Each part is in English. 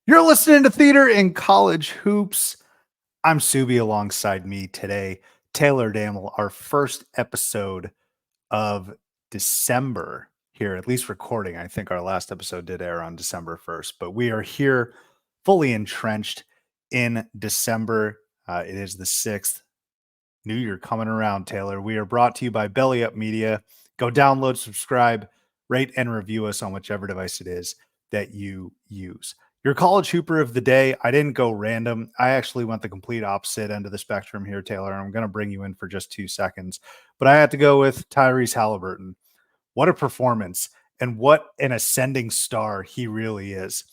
You're listening to Theater in College Hoops. I'm Subi. Alongside me today, Taylor Damel, our first episode of December here, at least recording. I think our last episode did air on December 1st, but we are here fully entrenched in December. It is the 6th. New Year coming around, Taylor. We are brought to you by Belly Up Media. Go download, subscribe, rate, and review us on whichever device it is that you use. Your college hooper of the day, I didn't go random. I actually went the complete opposite end of the spectrum here, Taylor. I'm going to bring you in for just 2 seconds. But I had to go with Tyrese Halliburton. What a performance and what an ascending star he really is.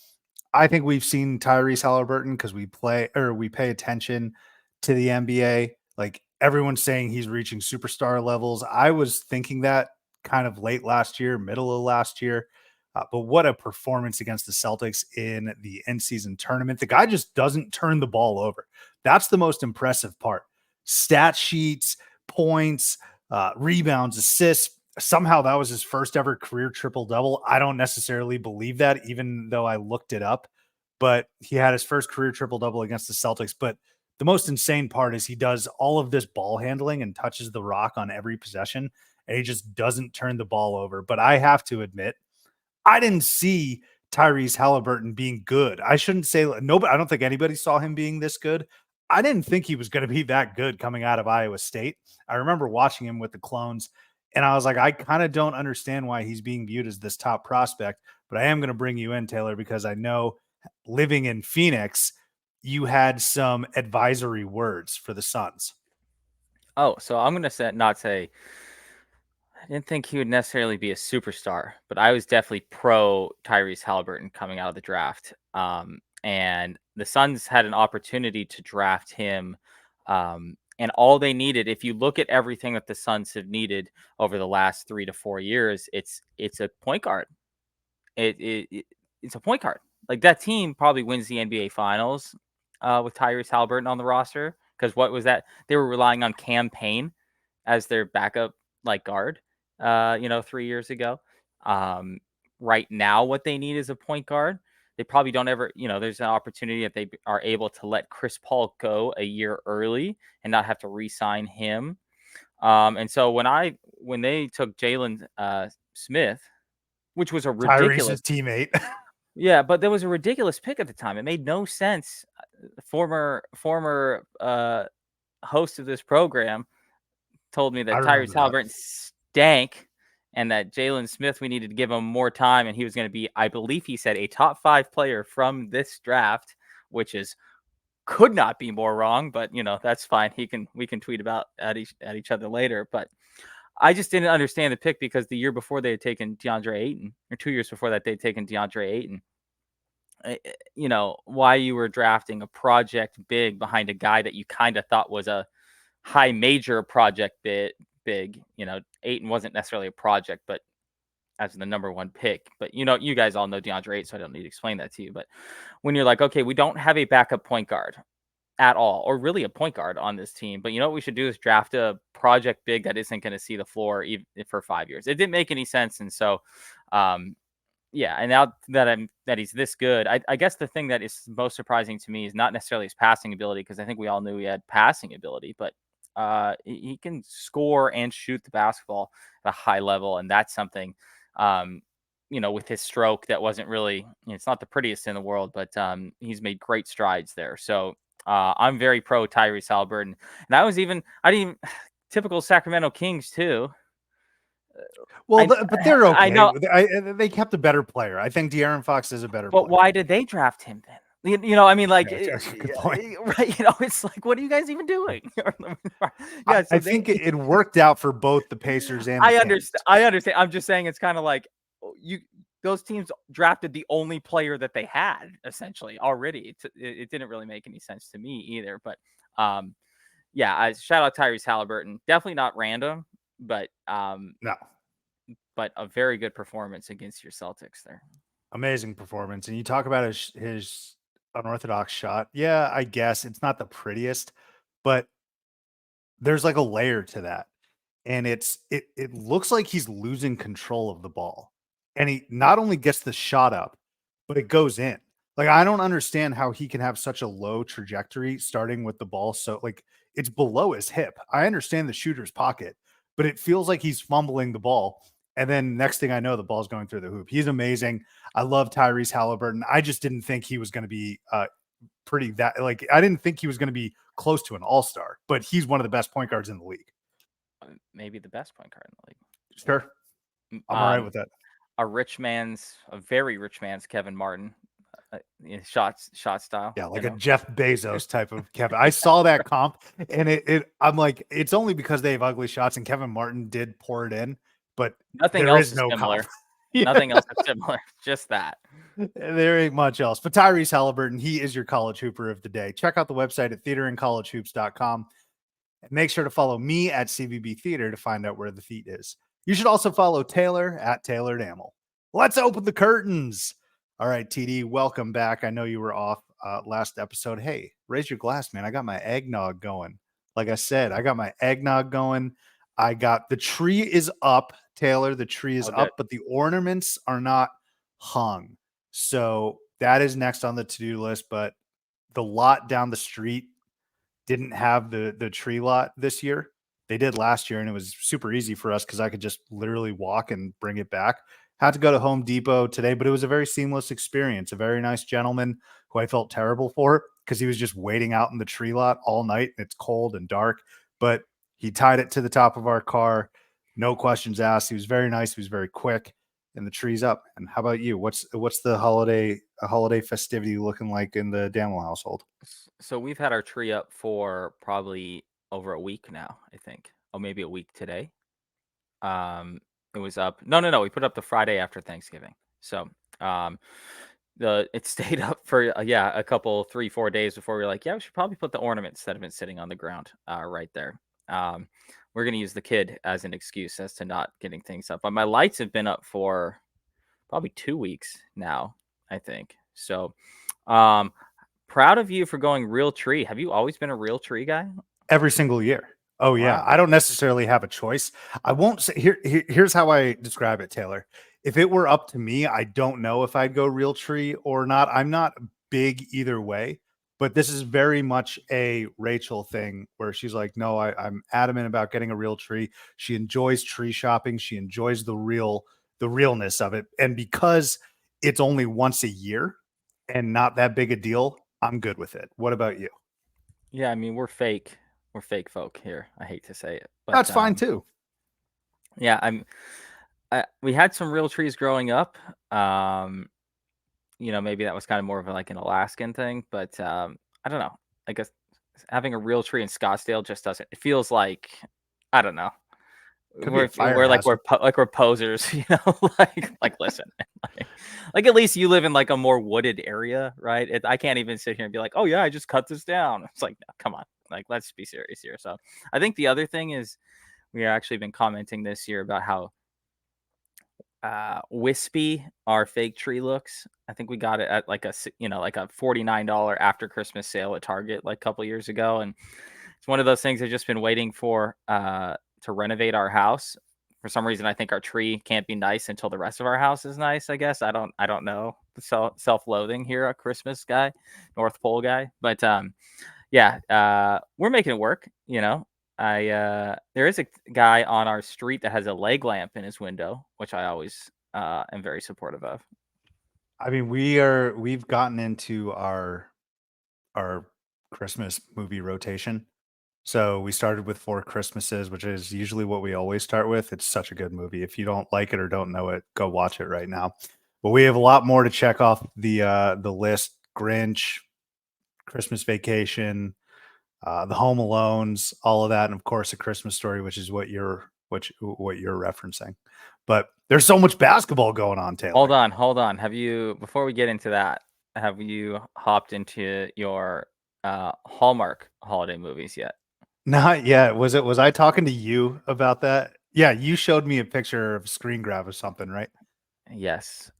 I think we've seen Tyrese Halliburton because we pay attention to the NBA. Like everyone's saying he's reaching superstar levels. I was thinking that kind of late last year, middle of last year. But what a performance against the Celtics in the in-season tournament. The guy just doesn't turn the ball over. That's the most impressive part. Stat sheets, points, rebounds, assists. Somehow that was his first ever career triple-double. I don't necessarily believe that, even though I looked it up. But he had his first career triple-double against the Celtics. But the most insane part is he does all of this ball handling and touches the rock on every possession, and he just doesn't turn the ball over. But I have to admit, I didn't see Tyrese Halliburton being good. I shouldn't say nobody. I don't think anybody saw him being this good. I didn't think he was going to be that good coming out of Iowa State. I remember watching him with the Clones, and I was like, I kind of don't understand why he's being viewed as this top prospect. But I am going to bring you in, Taylor, because I know living in Phoenix, you had some advisory words for the Suns. Oh, so I'm going to not say I didn't think he would necessarily be a superstar, but I was definitely pro Tyrese Halliburton coming out of the draft. And the Suns had an opportunity to draft him. And all they needed, if you look at everything that the Suns have needed over the last 3 to 4 years, it's a point guard. It's a point guard. Like that team probably wins the NBA Finals with Tyrese Halliburton on the roster. Because what was that? They were relying on Cam Payne as their backup guard, 3 years ago. Right now, what they need is a point guard. They probably don't ever, there's an opportunity that they are able to let Chris Paul go a year early and not have to re-sign him. And so when they took Jalen Smith, which was a ridiculous Tyrese's teammate. yeah, but there was a ridiculous pick at the time. It made no sense. Former host of this program told me that Tyrese Halliburton stank and that Jalen Smith, we needed to give him more time. And he was going to be, I believe he said, a top 5 player from this draft, which could not be more wrong, but that's fine. We can tweet about at each other later. But I just didn't understand the pick because the year before they had taken DeAndre Ayton, or 2 years before that, they'd taken DeAndre Ayton. Why you were drafting a project big behind a guy that you kind of thought was a high major project big. Ayton wasn't necessarily a project, but as the number 1 pick. But you guys all know DeAndre Ayton, so I don't need to explain that to you. But when you're like, okay, we don't have a backup point guard at all, or really a point guard on this team, but what we should do is draft a project big that isn't going to see the floor even for 5 years. It didn't make any sense, and so yeah, and now that he's this good, I guess the thing that is most surprising to me is not necessarily his passing ability, because I think we all knew he had passing ability, but he can score and shoot the basketball at a high level, and that's something, with his stroke that wasn't really, it's not the prettiest in the world, but he's made great strides there. So I'm very pro Tyrese Halliburton, and I didn't even typical Sacramento Kings too. Well, but they're okay. I know they kept a better player. I think De'Aaron Fox is a better player. But why did they draft him then? I mean, Yeah, good point. Right? It's like, what are you guys even doing? Yeah, so I think it worked out for both the Pacers and the Kings. I understand. I'm just saying it's kind of like those teams drafted the only player that they had essentially already. It didn't really make any sense to me either. But yeah, shout out Tyrese Halliburton. Definitely not random, but no. But a very good performance against your Celtics there. Amazing performance. And you talk about his unorthodox shot. Yeah, I guess it's not the prettiest, but there's like a layer to that. And it looks like he's losing control of the ball. And he not only gets the shot up, but it goes in. Like, I don't understand how he can have such a low trajectory starting with the ball. So, like, it's below his hip. I understand the shooter's pocket, but it feels like he's fumbling the ball. And then next thing I know, the ball's going through the hoop. He's amazing. I love Tyrese Halliburton. I just didn't think he was going to be I didn't think he was going to be close to an all-star, but he's one of the best point guards in the league. Maybe the best point guard in the league. Sure. I'm all right with that. A very rich man's Kevin Martin. Shot style. Yeah, like a Jeff Bezos type of Kevin. I saw that comp, and I'm like, it's only because they have ugly shots, and Kevin Martin did pour it in, but nothing else is similar. Nothing else is similar. Just that. There ain't much else. But Tyrese Halliburton, he is your college hooper of the day. Check out the website at theaterandcollegehoops.com. And make sure to follow me at CVB Theater to find out where the feet is. You should also follow Taylor at Taylor Damel. Let's open the curtains. All right, TD, welcome back. I know you were off last episode. Hey, raise your glass, man. I got my eggnog going. Like I said, I got my eggnog going. I got the tree is up, Taylor. The tree is up, but the ornaments are not hung. So that is next on the to-do list. But the lot down the street didn't have the tree lot this year. They did last year, and it was super easy for us because I could just literally walk and bring it back. Had to go to Home Depot today, but it was a very seamless experience. A very nice gentleman who I felt terrible for because he was just waiting out in the tree lot all night. And it's cold and dark, but he tied it to the top of our car. No questions asked. He was very nice. He was very quick, and the tree's up. And how about you? What's the holiday festivity looking like in the Damel household? So we've had our tree up for probably over a week now, I think. Oh, maybe a week today. It was up. No. We put up the Friday after Thanksgiving. So it stayed up for a couple 3-4 days before we were like, yeah, we should probably put the ornament instead of it sitting on the ground right there. We're gonna use the kid as an excuse as to not getting things up. But my lights have been up for probably 2 weeks now, I think. So proud of you for going real tree. Have you always been a real tree guy? Every single year. Oh, yeah. Wow. I don't necessarily have a choice. I won't say here's how I describe it, Taylor. If it were up to me, I don't know if I'd go real tree or not. I'm not big either way, but this is very much a Rachel thing where she's like, no, I'm adamant about getting a real tree. She enjoys tree shopping. She enjoys the realness of it. And because it's only once a year and not that big a deal, I'm good with it. What about you? Yeah, I mean, we're fake folk here. I hate to say it, but that's fine too. Yeah, we had some real trees growing up. Maybe that was kind of more of like an Alaskan thing, but I don't know. I guess having a real tree in Scottsdale just doesn't. It feels like, I don't know. We're posers, like listen, like at least you live in like a more wooded area, right? I can't even sit here and be like, oh yeah, I just cut this down. It's like, no, come on, like let's be serious here. So I think the other thing is we have actually been commenting this year about how wispy our fake tree looks. I think we got it at like a $49 after Christmas sale at Target like a couple years ago, and it's one of those things I've just been waiting for to renovate our house. For some reason, I think our tree can't be nice until the rest of our house is nice. I guess I don't know. Self-loathing here, a Christmas guy, North Pole guy, but we're making it work. There is a guy on our street that has a leg lamp in his window, which I always am very supportive of. I mean, we've gotten into our Christmas movie rotation. So we started with 4 Christmases, which is usually what we always start with. It's such a good movie. If you don't like it or don't know it, go watch it right now. But we have a lot more to check off the list: Grinch, Christmas Vacation, the Home Alones, all of that, and of course, A Christmas Story, which is what you're referencing. But there's so much basketball going on, Taylor. Hold on. Before we get into that, have you hopped into your Hallmark holiday movies yet? Not yet. Was I talking to you about that? Yeah, you showed me a picture of a screen grab of something, right? Yes.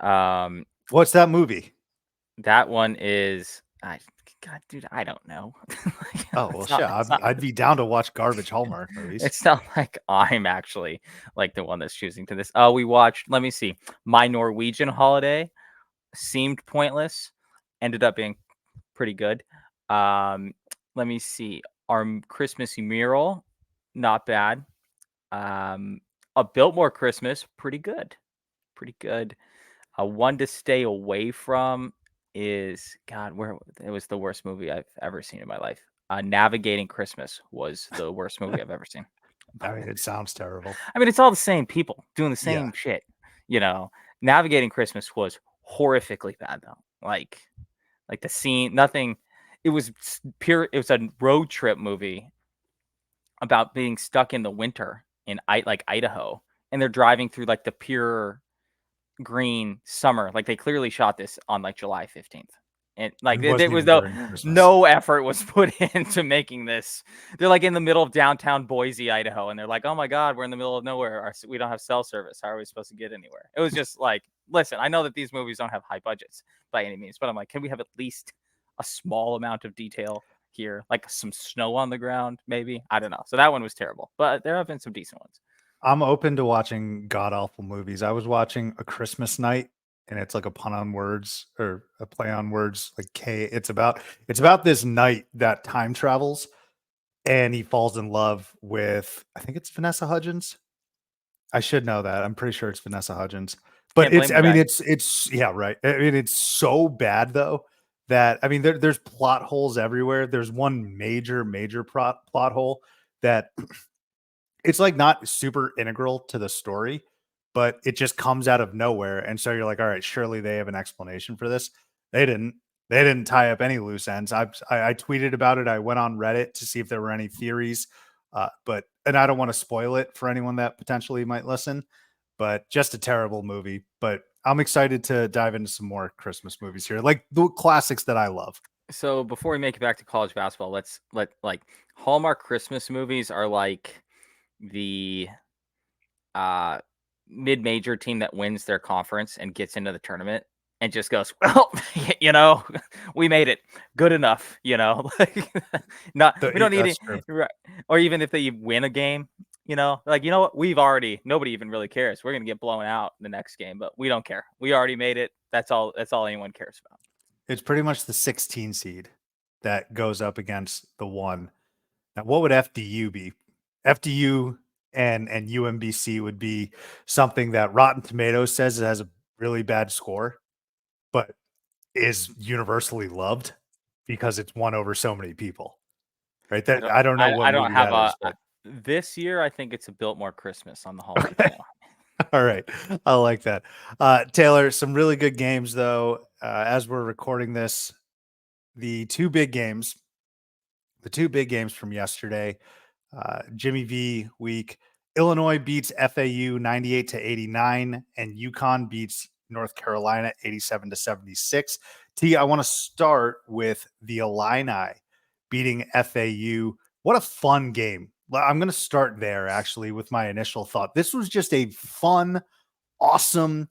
What's that movie? That one is God, dude, I don't know. Oh, well, shit. I'd be down to watch garbage Hallmark movies. It's not like I'm actually like the one that's choosing to this. We watched, let me see, My Norwegian Holiday, seemed pointless, ended up being pretty good. Let me see. Our Christmas mural, not bad. A Biltmore Christmas, pretty good. Pretty good. One to stay away from is where it was the worst movie I've ever seen in my life. Navigating Christmas was the worst movie I've ever seen. I mean, it sounds terrible. I mean, it's all the same people doing the Yeah. same shit. Navigating Christmas was horrifically bad though. Like the scene, nothing. It was pure. It was a road trip movie about being stuck in the winter in Idaho, and they're driving through like the pure green summer. Like they clearly shot this on like July 15th. And like It there wasn't was even during Christmas. no effort was put into making this. They're like in the middle of downtown Boise, Idaho, and they're like, "Oh my God, we're in the middle of nowhere. We don't have cell service. How are we supposed to get anywhere?" It was just like, listen, I know that these movies don't have high budgets by any means, but I'm like, can we have at least a small amount of detail here, like some snow on the ground, maybe? I don't know. So that one was terrible, but there have been some decent ones. I'm open to watching god awful movies. I was watching A Christmas Night, and it's like a pun on words or a play on words, like K. It's about this knight that time travels, and he falls in love with, I think it's Vanessa Hudgens. I should know that. I'm pretty sure it's Vanessa Hudgens. But Can't blame it's, the I mean, guy. it's yeah, right. I mean, it's so bad though that, I mean, there's plot holes everywhere. There's one major plot hole that it's like not super integral to the story, but it just comes out of nowhere. And so you're like, all right, surely they have an explanation for this. They didn't. They didn't tie up any loose ends. I tweeted about it. I went on Reddit to see if there were any theories, and I don't want to spoil it for anyone that potentially might listen. But just a terrible movie. But I'm excited to dive into some more Christmas movies here, like the classics that I love. So before we make it back to college basketball, let like Hallmark Christmas movies are like the uh mid-major team that wins their conference and gets into the tournament and just goes, well, we made it, good enough, like not, we don't need it, That's true. right? Or even if they win a game, like, what, nobody even really cares, we're gonna get blown out in the next game, but we don't care, we already made it, that's all anyone cares about. It's pretty much the 16 seed that goes up against the one. Now, what would FDU be? FDU and UMBC would be something that Rotten Tomatoes says it has a really bad score, but is universally loved because it's won over so many people. Right? That I don't know what I don't movie have that is, but this year I think it's a Biltmore Christmas on the Hallmark okay. Channel. All right. I like that. Taylor, some really good games though. As we're recording this, the two big games, the two big games from yesterday, Jimmy V week. Illinois beats FAU 98 to 89, and UConn beats North Carolina 87 to 76. T, I want to start with the Illini beating FAU. What a fun game. I'm going to start there actually with my initial thought. This was just a fun, awesome,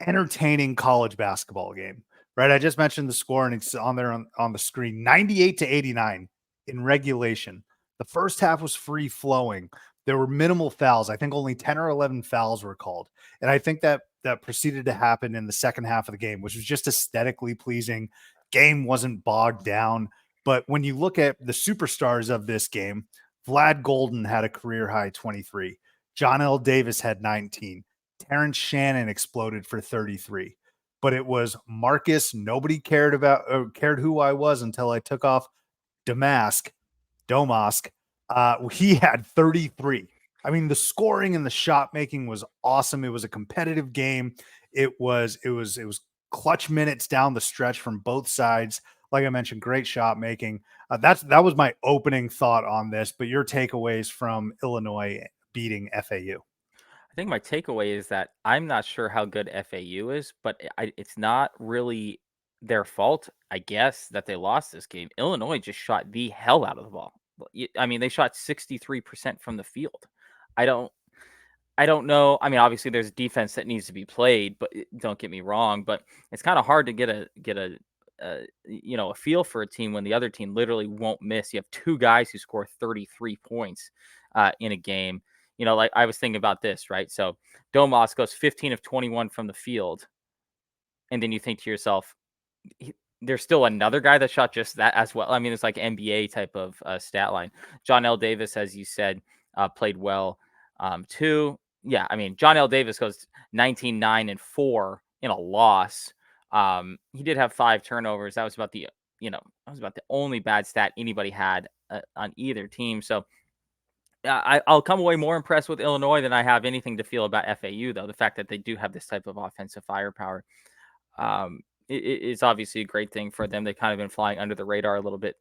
entertaining college basketball game, right? I just mentioned the score and it's on there on the screen, 98 to 89 in regulation. The first half was free flowing. There were minimal fouls. I think only 10 or 11 fouls were called. And I think that proceeded to happen in the second half of the game, which was just aesthetically pleasing. Game wasn't bogged down. But when you look at the superstars of this game, Vlad Golden had a career high 23. John L. Davis had 19. Terrence Shannon exploded for 33. But it was Marcus. Nobody cared who I was until I took off Domask. He had 33. I mean, the scoring and the shot making was awesome. It was a competitive game. It was clutch minutes down the stretch from both sides. Like I mentioned, great shot making. That was my opening thought on this. But your takeaways from Illinois beating FAU? I think my takeaway is that I'm not sure how good FAU is, but it's not really their fault, I guess, that they lost this game. Illinois just shot the hell out of the ball. I mean, they shot 63% from the field. I don't I don't know. I mean, obviously there's defense that needs to be played, but don't get me wrong, but it's kind of hard to get a feel for a team when the other team literally won't miss. You have two guys who score 33 points in a game. Like I was thinking about this, right? So Domas goes 15 of 21 from the field, and then you think to yourself, there's still another guy that shot just that as well. I mean, it's like NBA type of stat line. John L. Davis, as you said, played well too. Yeah, I mean, John L. Davis goes 19-9-4 in a loss. He did have 5 turnovers. That was about the only bad stat anybody had on either team. So I'll come away more impressed with Illinois than I have anything to feel about FAU, though. The fact that they do have this type of offensive firepower, it's obviously a great thing for them. They've kind of been flying under the radar a little bit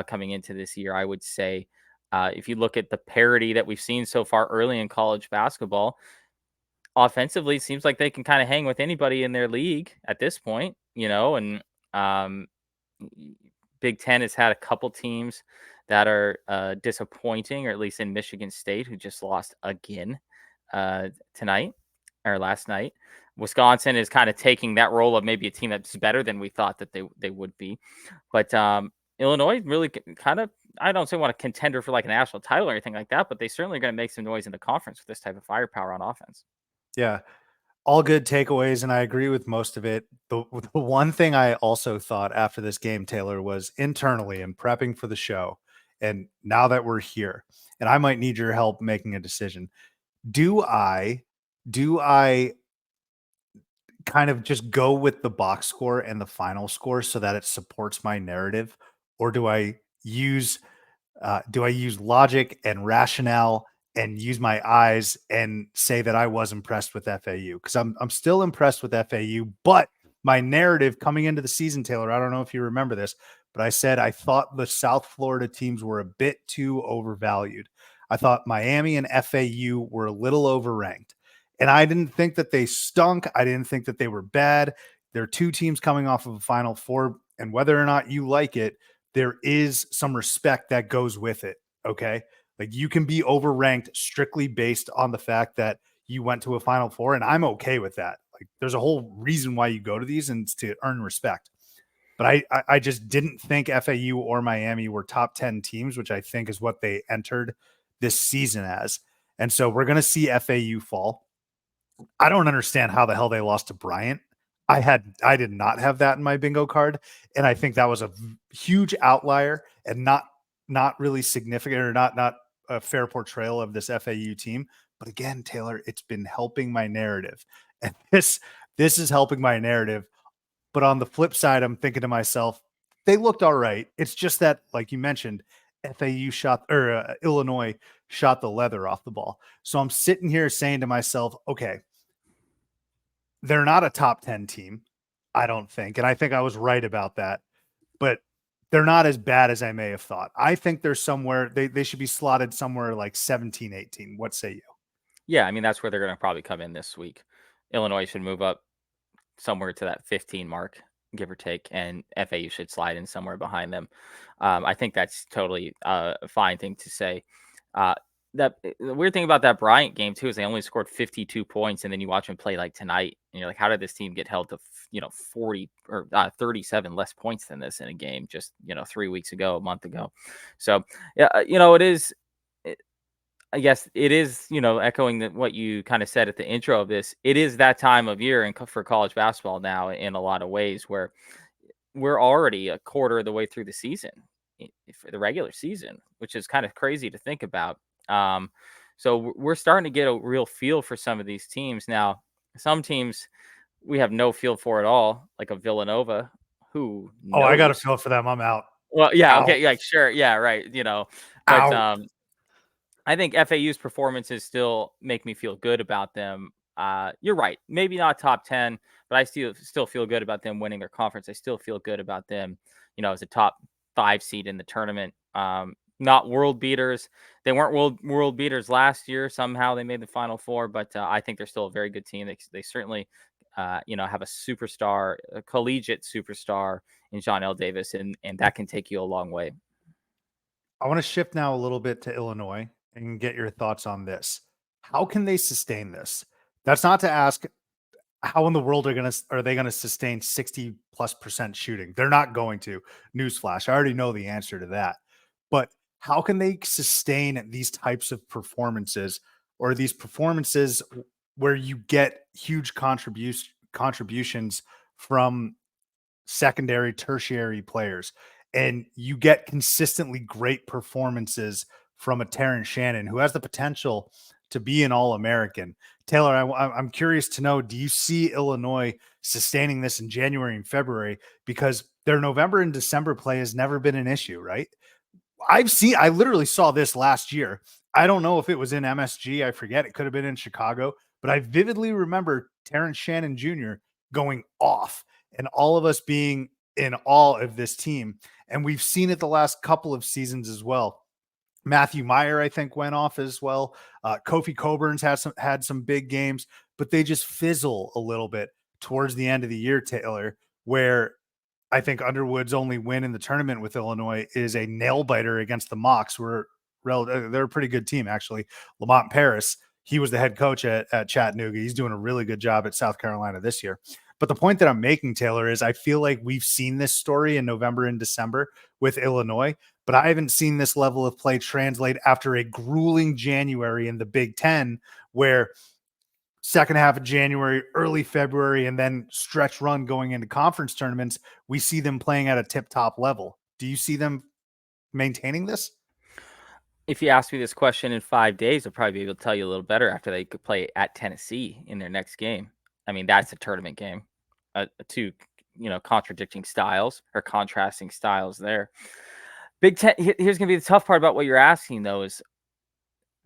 coming into this year, I would say. If you look at the parity that we've seen so far early in college basketball, offensively, it seems like they can kind of hang with anybody in their league at this point, and um, Big Ten has had a couple teams that are disappointing, or at least in Michigan State, who just lost again tonight or last night. Wisconsin is kind of taking that role of maybe a team that's better than we thought that they would be. But Illinois really kind of, I don't say want a contender for like a national title or anything like that, but they certainly are going to make some noise in the conference with this type of firepower on offense. Yeah. All good takeaways, and I agree with most of it. The one thing I also thought after this game, Taylor, was internally and prepping for the show, and now that we're here, and I might need your help making a decision. Do I kind of just go with the box score and the final score so that it supports my narrative, or do I use logic and rationale and use my eyes and say that I was impressed with FAU? Because I'm still impressed with FAU, but my narrative coming into the season, Taylor, I don't know if you remember this, but I said I thought the South Florida teams were a bit too overvalued. I thought Miami and FAU were a little overranked. And I didn't think that they stunk. I didn't think that they were bad. They're 2 teams coming off of a Final Four. And whether or not you like it, there is some respect that goes with it. Okay. Like, you can be overranked strictly based on the fact that you went to a Final Four. And I'm okay with that. Like, there's a whole reason why you go to these, and it's to earn respect. But I just didn't think FAU or Miami were top 10 teams, which I think is what they entered this season as. And so we're going to see FAU fall. I don't understand how the hell they lost to Bryant. I did not have that in my bingo card, and I think that was a huge outlier and not really significant, or not a fair portrayal of this FAU team. But again, Taylor, it's been helping my narrative, and this is helping my narrative. But on the flip side, I'm thinking to myself, they looked all right. It's just that, like you mentioned, Illinois shot the leather off the ball. So I'm sitting here saying to myself, okay, they're not a top 10 team, I don't think. And I think I was right about that. But they're not as bad as I may have thought. I think they're somewhere, they should be slotted somewhere like 17, 18. What say you? Yeah, I mean, that's where they're going to probably come in this week. Illinois should move up somewhere to that 15 mark, give or take, and FAU should slide in somewhere behind them. I think that's totally a fine thing to say. The weird thing about that Bryant game too is they only scored 52 points, and then you watch them play like tonight, and you're like, how did this team get held to 40 or 37 less points than this in a game just 3 weeks ago, a month ago? So yeah, it is. I guess it is, echoing what you kind of said at the intro of this. It is that time of year for college basketball now in a lot of ways, where we're already a quarter of the way through the season, for the regular season, which is kind of crazy to think about. So we're starting to get a real feel for some of these teams. Now, some teams we have no feel for at all, like a Villanova. Who Oh, I got a knows? feel for them. I'm out. Well, yeah, Out. okay, like sure, yeah, right. But Out. I think FAU's performances still make me feel good about them. You're right, maybe not top 10, but I still feel good about them winning their conference. I still feel good about them, as a top 5 seed in the tournament. Not world beaters. They weren't world beaters last year. Somehow they made the Final Four, but I think they're still a very good team. They certainly, have a superstar, a collegiate superstar in John L. Davis, and that can take you a long way. I want to shift now a little bit to Illinois and get your thoughts on this. How can they sustain this? That's not to ask how in the world are they going to sustain 60+% shooting. They're not going to. Newsflash. I already know the answer to that. But how can they sustain these types of performances, or these performances where you get huge contributions from secondary, tertiary players, and you get consistently great performances from a Terrence Shannon who has the potential to be an All-American. Taylor, I'm curious to know, do you see Illinois sustaining this in January and February? Because their November and December play has never been an issue, right? I literally saw this last year. I don't know if it was in MSG. I forget. It could have been in Chicago, but I vividly remember Terrence Shannon Jr. going off and all of us being in awe of this team. And we've seen it the last couple of seasons as well. Matthew Meyer, I think, went off as well. Kofi Coburn's had some big games, but they just fizzle a little bit towards the end of the year, Taylor, where I think Underwood's only win in the tournament with Illinois is a nail biter against the Mocs. They're a pretty good team, actually. Lamont Paris, he was the head coach at Chattanooga. He's doing a really good job at South Carolina this year. But the point that I'm making, Taylor, is I feel like we've seen this story in November and December with Illinois, but I haven't seen this level of play translate after a grueling January in the Big Ten, where second half of January, early February, and then stretch run going into conference tournaments, we see them playing at a tip-top level. Do you see them maintaining this? If you ask me this question in 5 days, I'll probably be able to tell you a little better after they could play at Tennessee in their next game. I mean, that's a tournament game. Two, contradicting styles or contrasting styles there. Big Ten, here's going to be the tough part about what you're asking, though, is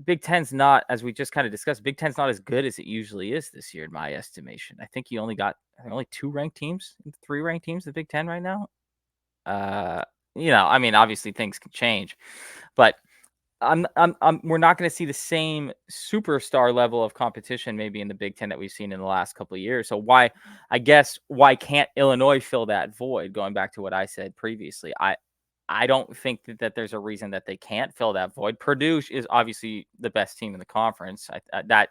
Big Ten's not, as we just kind of discussed, Big Ten's not as good as it usually is this year, in my estimation. I think you only got two ranked teams, 3 ranked teams in the Big Ten right now. I mean, obviously things can change, but we're not going to see the same superstar level of competition maybe in the Big Ten that we've seen in the last couple of years. So why can't Illinois fill that void? Going back to what I said previously, I don't think that there's a reason that they can't fill that void. Purdue is obviously the best team in the conference. That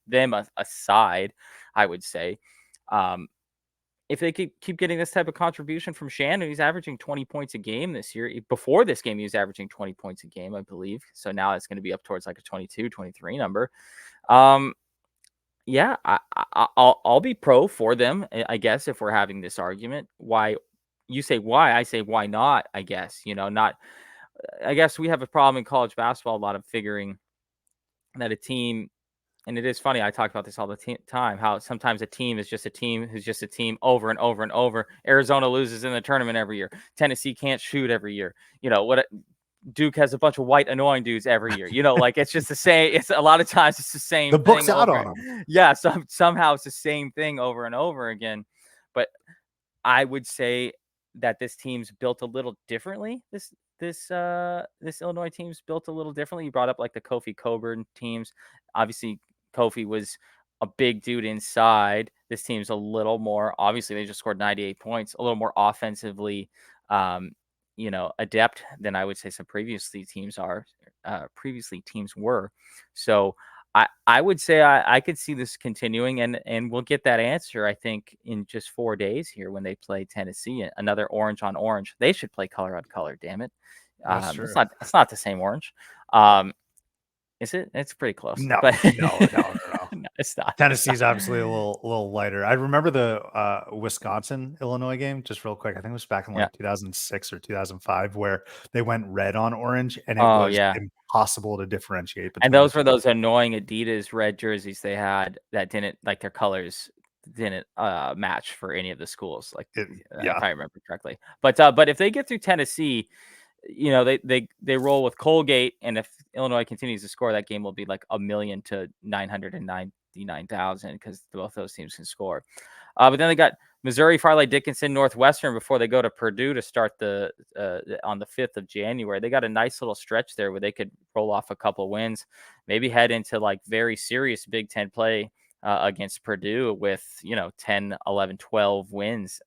them aside, I would say, if they keep getting this type of contribution from Shannon, he's averaging 20 points a game this year. Before this game, he was averaging 20 points a game, I believe. So now it's going to be up towards like a 22, 23 number. Yeah, I'll be pro for them, I guess, if we're having this argument. Why? You say why, I say why not, I guess. I guess we have a problem in college basketball, a lot of figuring that a team, and it is funny, I talk about this all the time, how sometimes a team is just a team who's just a team over and over and over. Arizona loses in the tournament every year. Tennessee can't shoot every year. Duke has a bunch of white annoying dudes every year. It's just the same. It's a lot of times it's the same. The thing book's out over. on them. Yeah, somehow it's the same thing over and over again. But I would say that this team's built a little differently. This Illinois team's built a little differently. You brought up like the Kofi Coburn teams. Obviously, Kofi was a big dude inside. This team's a little more, obviously they just scored 98 points, a little more offensively adept than I would say some previously teams were. So I would say I could see this continuing, and we'll get that answer, I think, in just 4 days here when they play Tennessee. Another orange on orange. They should play color on color, damn it. That's true. It's not the same orange. Is it? It's pretty close. No, but no. No, it's not. Tennessee's obviously a little lighter. I remember the Wisconsin Illinois game just real quick. I think it was back in 2006 or 2005 where they went red on orange, and it was impossible to differentiate between. And those were those annoying Adidas red jerseys they had that didn't, like, their colors didn't match for any of the schools. If I remember correctly. But if they get through Tennessee, they roll with Colgate, and if Illinois continues to score, that game will be like 1,000,000 to 999,000 because both those teams can score. But then they got Missouri, Farley Dickinson, Northwestern before they go to Purdue to start on the 5th of January. They got a nice little stretch there where they could roll off a couple wins, maybe head into like very serious Big Ten play against Purdue with 10, 11, 12 wins.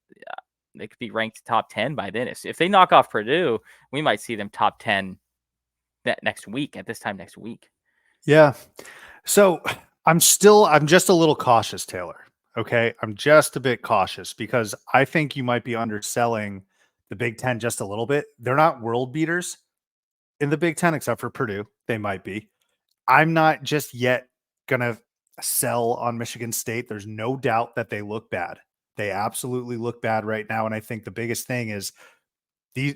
They could be ranked top 10 by then. If they knock off Purdue, we might see them top 10 next week, at this time next week. Yeah. So I'm just a little cautious, Taylor. Okay. I'm just a bit cautious because I think you might be underselling the Big Ten just a little bit. They're not world beaters in the Big Ten, except for Purdue. They might be. I'm not just yet going to sell on Michigan State. There's no doubt that they look bad. They absolutely look bad right now. And I think the biggest thing is the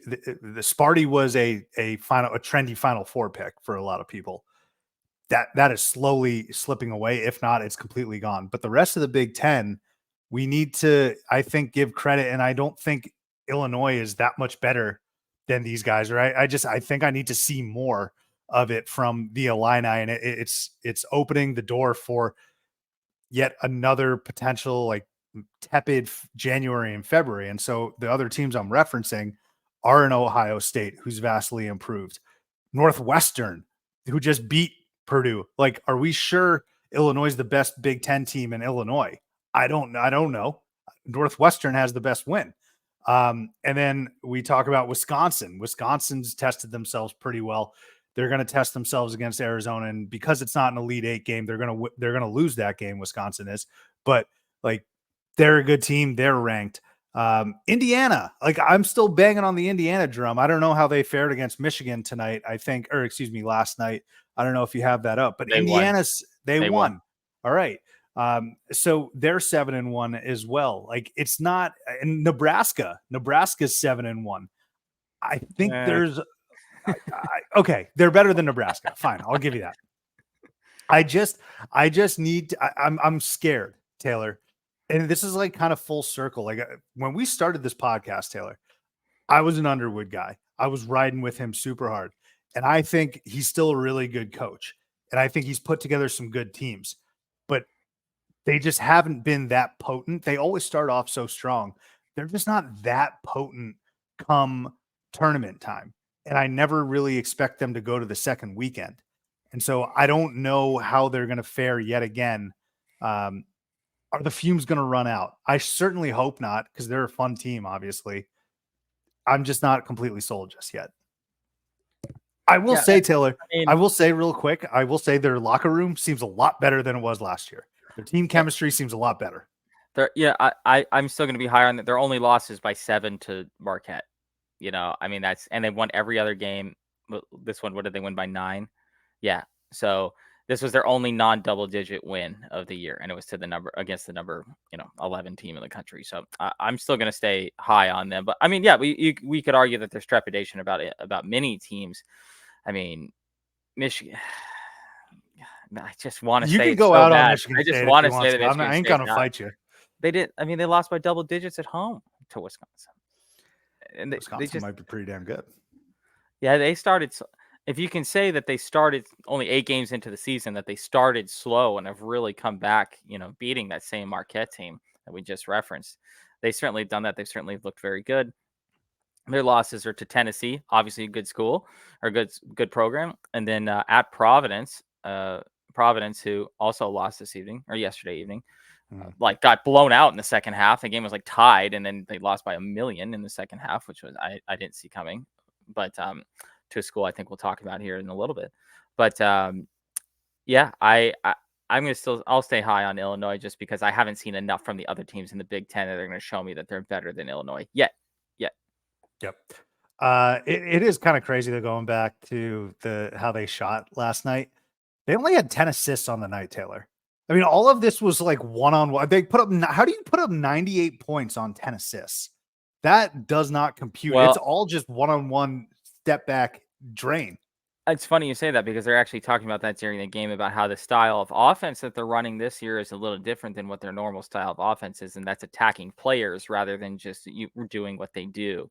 Sparty was a trendy Final Four pick for a lot of people. That is slowly slipping away. If not, it's completely gone. But the rest of the Big Ten, we need to, I think, give credit. And I don't think Illinois is that much better than these guys, right? I think I need to see more of it from the Illini, and it's opening the door for yet another potential like tepid January and February. And so the other teams I'm referencing are in Ohio State, who's vastly improved, Northwestern, who just beat Purdue. Like, are we sure Illinois is the best Big Ten team in Illinois? I don't know. Northwestern has the best win. And then we talk about Wisconsin. Wisconsin's tested themselves pretty well. They're going to test themselves against Arizona, and because it's not an Elite Eight game, they're going to lose that game. Wisconsin is, but like they're a good team. They're ranked. Indiana, like I'm still banging on the Indiana drum. I don't know how they fared against Michigan tonight. Last night. I don't know if you have that up, but They they won. won. All right. So they're 7-1 as well. Like it's not, and Nebraska's 7-1. I think there's okay. They're better than Nebraska. Fine. I'll give you that. I just need to, I'm scared, Taylor. And this is like kind of full circle. Like when we started this podcast, Taylor, I was an Underwood guy. I was riding with him super hard. And I think he's still a really good coach. And I think he's put together some good teams, but they just haven't been that potent. They always start off so strong. They're just not that potent come tournament time. And I never really expect them to go to the second weekend. And so I don't know how they're going to fare yet again. Are the fumes going to run out? I certainly hope not, because they're a fun team, obviously. I'm just not completely sold just yet. I will say, Taylor, I will say real quick, I will say their locker room seems a lot better than it was last year. Their team chemistry seems a lot better. I'm still going to be higher on that. Their only loss is by 7 to Marquette. I mean, and they won every other game. This one, what did they win by 9? Yeah. So this was their only non-double digit win of the year. And it was against the number 11 team in the country. So I'm still going to stay high on them. But I mean, yeah, we could argue that there's trepidation about many teams. I mean, Michigan. I just want to say you can go out bad. on Michigan. I just want to say that Michigan. I ain't gonna fight you. They did. I mean, they lost by double digits at home to Wisconsin, and Wisconsin might be pretty damn good. Yeah, they started. If you can say that they started only 8 games into the season, that they started slow and have really come back, beating that same Marquette team that we just referenced. They certainly have done that. They've certainly looked very good. Their losses are to Tennessee, obviously a good school or good program, and then at Providence, who also lost this evening or yesterday evening, got blown out in the second half. The game was like tied, and then they lost by 1 million in the second half, which was I didn't see coming. But to a school I think we'll talk about here in a little bit. But yeah, I'll stay high on Illinois just because I haven't seen enough from the other teams in the Big Ten that they're going to show me that they're better than Illinois yet. Yep. It is kind of crazy though, going back to how they shot last night. They only had 10 assists on the night, Taylor. I mean, all of this was like one-on-one. They put up, how do you put up 98 points on 10 assists? That does not compute. Well, it's all just one-on-one step back drain. It's funny you say that because they're actually talking about that during the game about how the style of offense that they're running this year is a little different than what their normal style of offense is, and that's attacking players rather than just you doing what they do.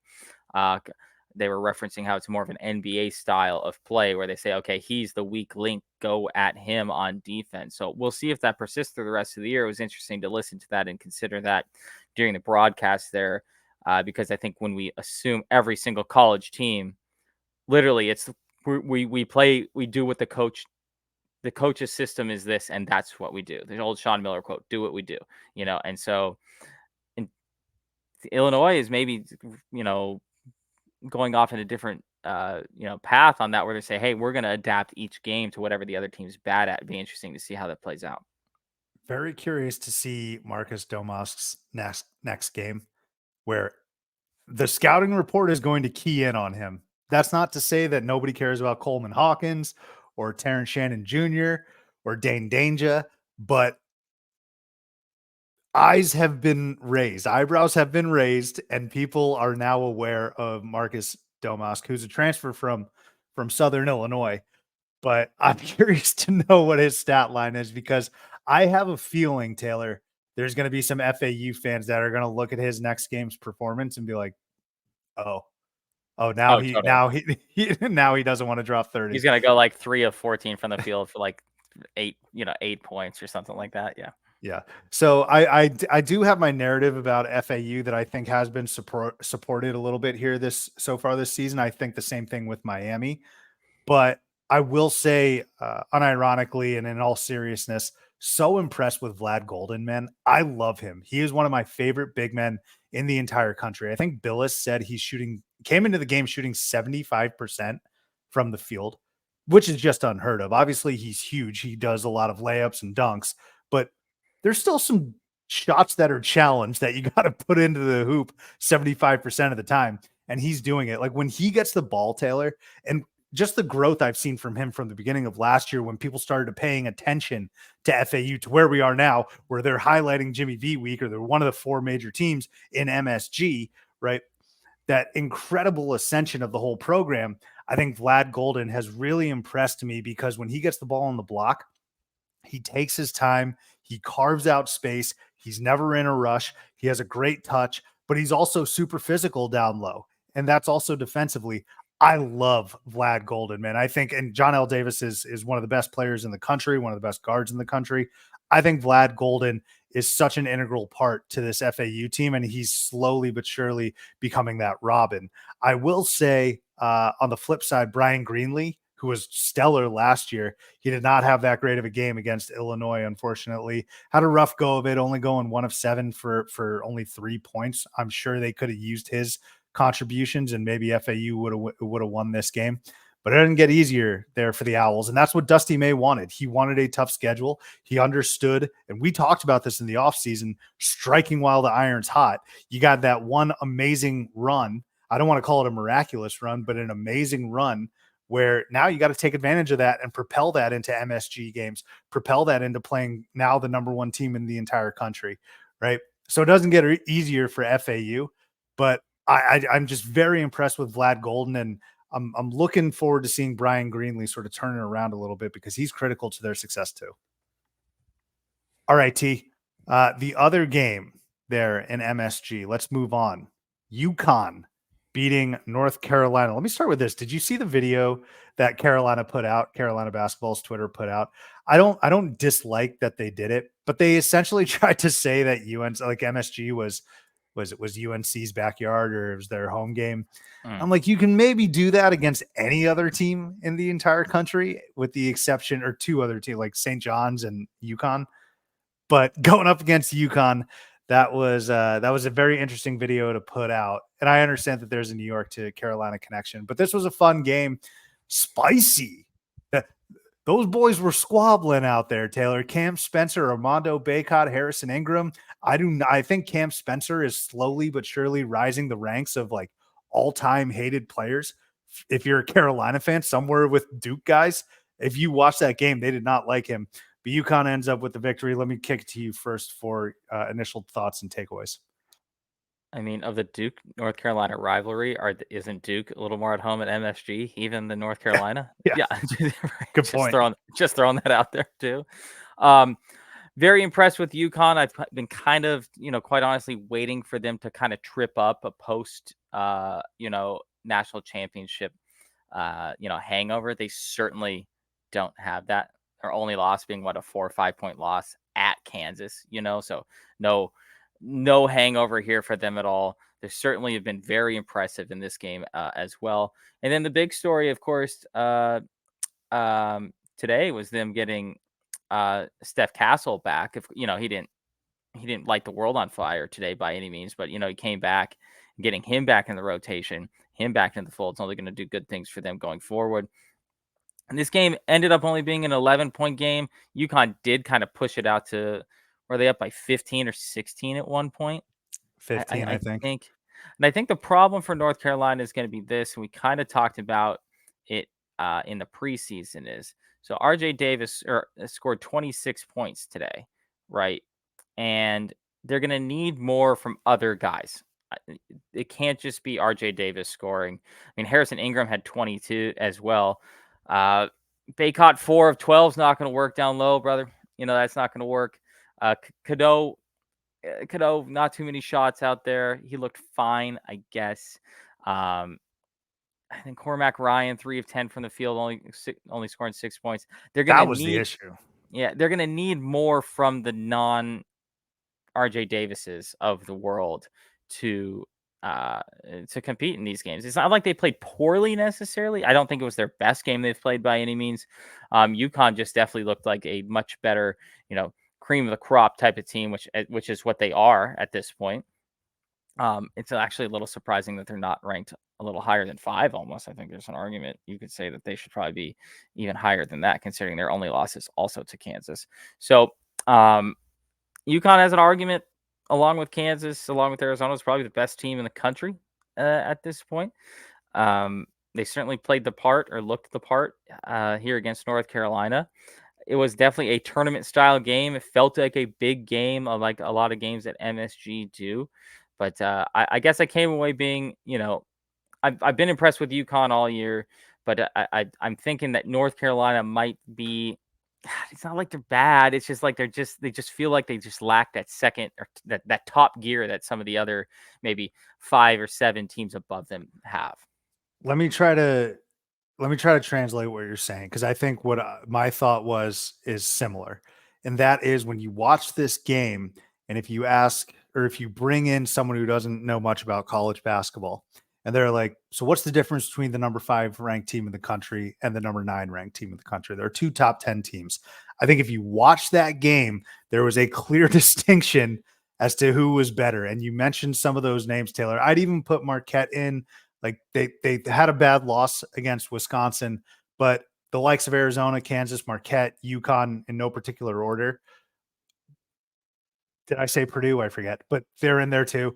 They were referencing how it's more of an NBA style of play where they say, okay, he's the weak link, go at him on defense. So we'll see if that persists through the rest of the year. It was interesting to listen to that and consider that during the broadcast there, because I think when we assume every single college team, literally it's we do what the coach's system is this, and that's what we do. The old Sean Miller quote, do what we do, and so Illinois is maybe, going off in a different, path on that, where they say, hey, we're going to adapt each game to whatever the other team's bad at. It'd be interesting to see how that plays out. Very curious to see Marcus Domask's next game, where the scouting report is going to key in on him. That's not to say that nobody cares about Coleman Hawkins or Terrence Shannon Jr. or Dane Danger, but eyes have been raised, eyebrows have been raised, and people are now aware of Marcus Domask, who's a transfer from Southern Illinois. But I'm curious to know what his stat line is because I have a feeling, Taylor, there's going to be some FAU fans that are going to look at his next game's performance and be like, "Oh, now Oh, he totally. now he doesn't want to drop 30." He's gonna go like 3 of 14 from the field for like 8 points or something like that. Yeah. Yeah. So I do have my narrative about FAU that I think has been supported a little bit here this so far this season. I think the same thing with Miami. But I will say, unironically and in all seriousness, so impressed with Vlad Golden, man. I love him. He is one of my favorite big men in the entire country. I think Billis said came into the game shooting 75% from the field, which is just unheard of. Obviously, he's huge. He does a lot of layups and dunks, but there's still some shots that are challenged that you got to put into the hoop 75% of the time. And he's doing it. Like when he gets the ball, Taylor, and just the growth I've seen from him from the beginning of last year when people started paying attention to FAU to where we are now, where they're highlighting Jimmy V week, or they're one of the four major teams in MSG, right? That incredible ascension of the whole program. I think Vlad Golden has really impressed me because when he gets the ball on the block, he takes his time. He carves out space. He's never in a rush. He has a great touch, but he's also super physical down low. And that's also defensively. I love Vlad Golden, man. I think, and John L. Davis is one of the best players in the country, one of the best guards in the country. I think Vlad Golden is such an integral part to this FAU team, and he's slowly but surely becoming that Robin. I will say, on the flip side, Brian Greenlee, who was stellar last year, he did not have that great of a game against Illinois, unfortunately. Had a rough go of it, only going 1 of 7 for only 3 points. I'm sure they could have used his contributions and maybe FAU would have won this game. But it didn't get easier there for the Owls. And that's what Dusty May wanted. He wanted a tough schedule. He understood, and we talked about this in the offseason, striking while the iron's hot. You got that one amazing run. I don't want to call it a miraculous run, but an amazing run where now you got to take advantage of that and propel that into MSG games, propel that into playing now the number one team in the entire country, right? So it doesn't get easier for FAU, but I'm just very impressed with Vlad Golden, and I'm looking forward to seeing Brian Greenlee sort of turn it around a little bit because he's critical to their success too. All right, T. The other game there in MSG. Let's move on. UConn beating North Carolina. Let me start with this. Did you see the video that Carolina put out? Carolina basketball's Twitter put out. I don't dislike that they did it, but they essentially tried to say that like MSG was UNC's backyard or it was their home game. I'm like, you can maybe do that against any other team in the entire country, with the exception or two other teams like St. John's and UConn. But going up against UConn, that was a very interesting video to put out. And I understand that there's a New York to Carolina connection, but this was a fun game. Spicy. Those boys were squabbling out there, Taylor. Cam Spencer, Armando Bacot, Harrison Ingram. I think Cam Spencer is slowly but surely rising the ranks of like all-time hated players. If you're a Carolina fan, somewhere with Duke guys, if you watch that game, they did not like him. But UConn ends up with the victory. Let me kick it to you first for initial thoughts and takeaways. I mean, of the Duke North Carolina rivalry, isn't Duke a little more at home at MSG even than North Carolina? Yeah. Right. Good point. Just throwing that out there too. Very impressed with UConn. I've been kind of, quite honestly, waiting for them to kind of trip up a post, national championship, hangover. They certainly don't have that. Their only loss being a 4 or 5 point loss at Kansas, so no hangover here for them at all. They certainly have been very impressive in this game as well. And then the big story, of course, today was them getting Steph Castle back. If he didn't light the world on fire today by any means, but he came back. Getting him back in the rotation, him back in the fold, is only going to do good things for them going forward. And this game ended up only being an 11-point game. UConn did kind of push it out to, were they up by 15 or 16 at one point? 15, I think. And I think the problem for North Carolina is going to be this, and we kind of talked about it in the preseason, is so RJ Davis scored 26 points today, right? And they're going to need more from other guys. It can't just be RJ Davis scoring. I mean, Harrison Ingram had 22 as well. Baycott 4 of 12 is not going to work down low, brother. That's not going to work. Cadeau, not too many shots out there. He looked fine, I guess. I think Cormac Ryan 3 of 10 from the field, only scoring 6 points. They're going to That was the need, issue. yeah, they're going to need more from the non RJ Davises of the world to compete in these games. It's not like they played poorly necessarily. I don't think it was their best game they've played by any means. UConn just definitely looked like a much better, cream of the crop type of team, which is what they are at this point. It's actually a little surprising that they're not ranked a little higher than 5 almost. I think there's an argument you could say that they should probably be even higher than that, considering their only losses also to Kansas. So UConn has an argument, along with Kansas, along with Arizona, is probably the best team in the country at this point. They certainly played the part or looked the part here against North Carolina. It was definitely a tournament style game. It felt like a big game, like a lot of games that MSG do. But I guess I came away being, I've been impressed with UConn all year, but I'm thinking that North Carolina might be. It's not like they're bad. It's just like they just feel like they just lack that second or that top gear that some of the other maybe 5 or 7 teams above them have. Let me try to translate what you're saying, because I think what my thought is similar, and that is when you watch this game, and if you ask or if you bring in someone who doesn't know much about college basketball, and they're like, "So what's the difference between the number 5 ranked team in the country and the number 9 ranked team in the country?" There are 2 top 10 teams. I think if you watch that game, there was a clear distinction as to who was better. And you mentioned some of those names, Taylor. I'd even put Marquette in. Like they had a bad loss against Wisconsin, but the likes of Arizona, Kansas, Marquette, UConn in no particular order. Did I say Purdue? I forget, but they're in there too.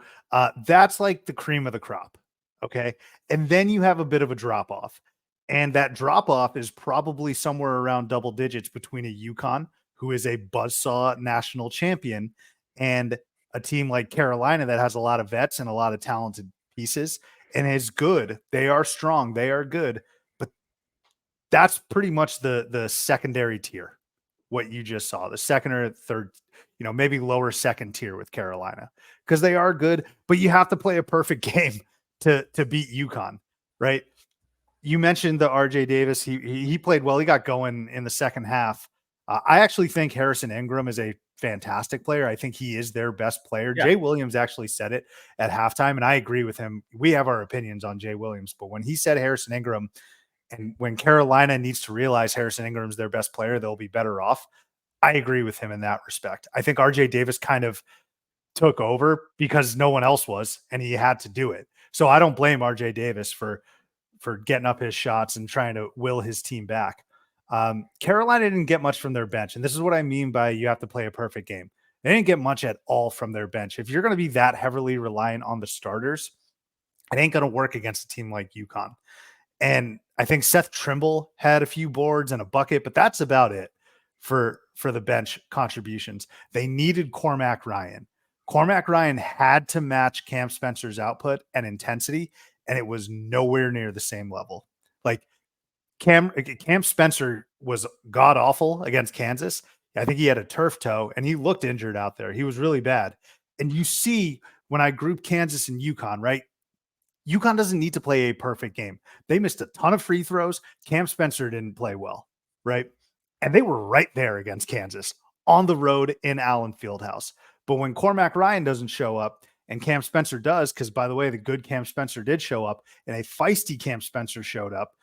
That's like the cream of the crop. Okay. And then you have a bit of a drop off. And that drop off is probably somewhere around double digits between a UConn, who is a buzzsaw national champion, and a team like Carolina that has a lot of vets and a lot of talented pieces and is good. They are strong. They are good. But that's pretty much the secondary tier, what you just saw, the second or third, maybe lower second tier with Carolina, because they are good, but you have to play a perfect game to beat UConn, right? You mentioned the RJ Davis. He played well. He got going in the second half. I actually think Harrison Ingram is a fantastic player. I think he is their best player. Yeah. Jay Williams actually said it at halftime, and I agree with him. We have our opinions on Jay Williams, but when he said Harrison Ingram, and when Carolina needs to realize Harrison Ingram's their best player, they'll be better off. I agree with him in that respect. I think RJ Davis kind of took over because no one else was, and he had to do it. So I don't blame RJ Davis for getting up his shots and trying to will his team back. Carolina didn't get much from their bench, and this is what I mean by you have to play a perfect game. They didn't get much at all from their bench. If you're going to be that heavily reliant on the starters, it ain't going to work against a team like UConn. And I think Seth Trimble had a few boards and a bucket, but that's about it for the bench contributions. They needed Cormac Ryan. Cormac Ryan had to match Cam Spencer's output and intensity, and it was nowhere near the same level. Like Cam Spencer was god awful against Kansas. I think he had a turf toe, and he looked injured out there. He was really bad. And you see when I group Kansas and UConn, right? UConn doesn't need to play a perfect game. They missed a ton of free throws. Cam Spencer didn't play well, right? And they were right there against Kansas on the road in Allen Fieldhouse. But when Cormac Ryan doesn't show up and Cam Spencer does, because by the way, the good Cam Spencer did show up and a feisty Cam Spencer showed up,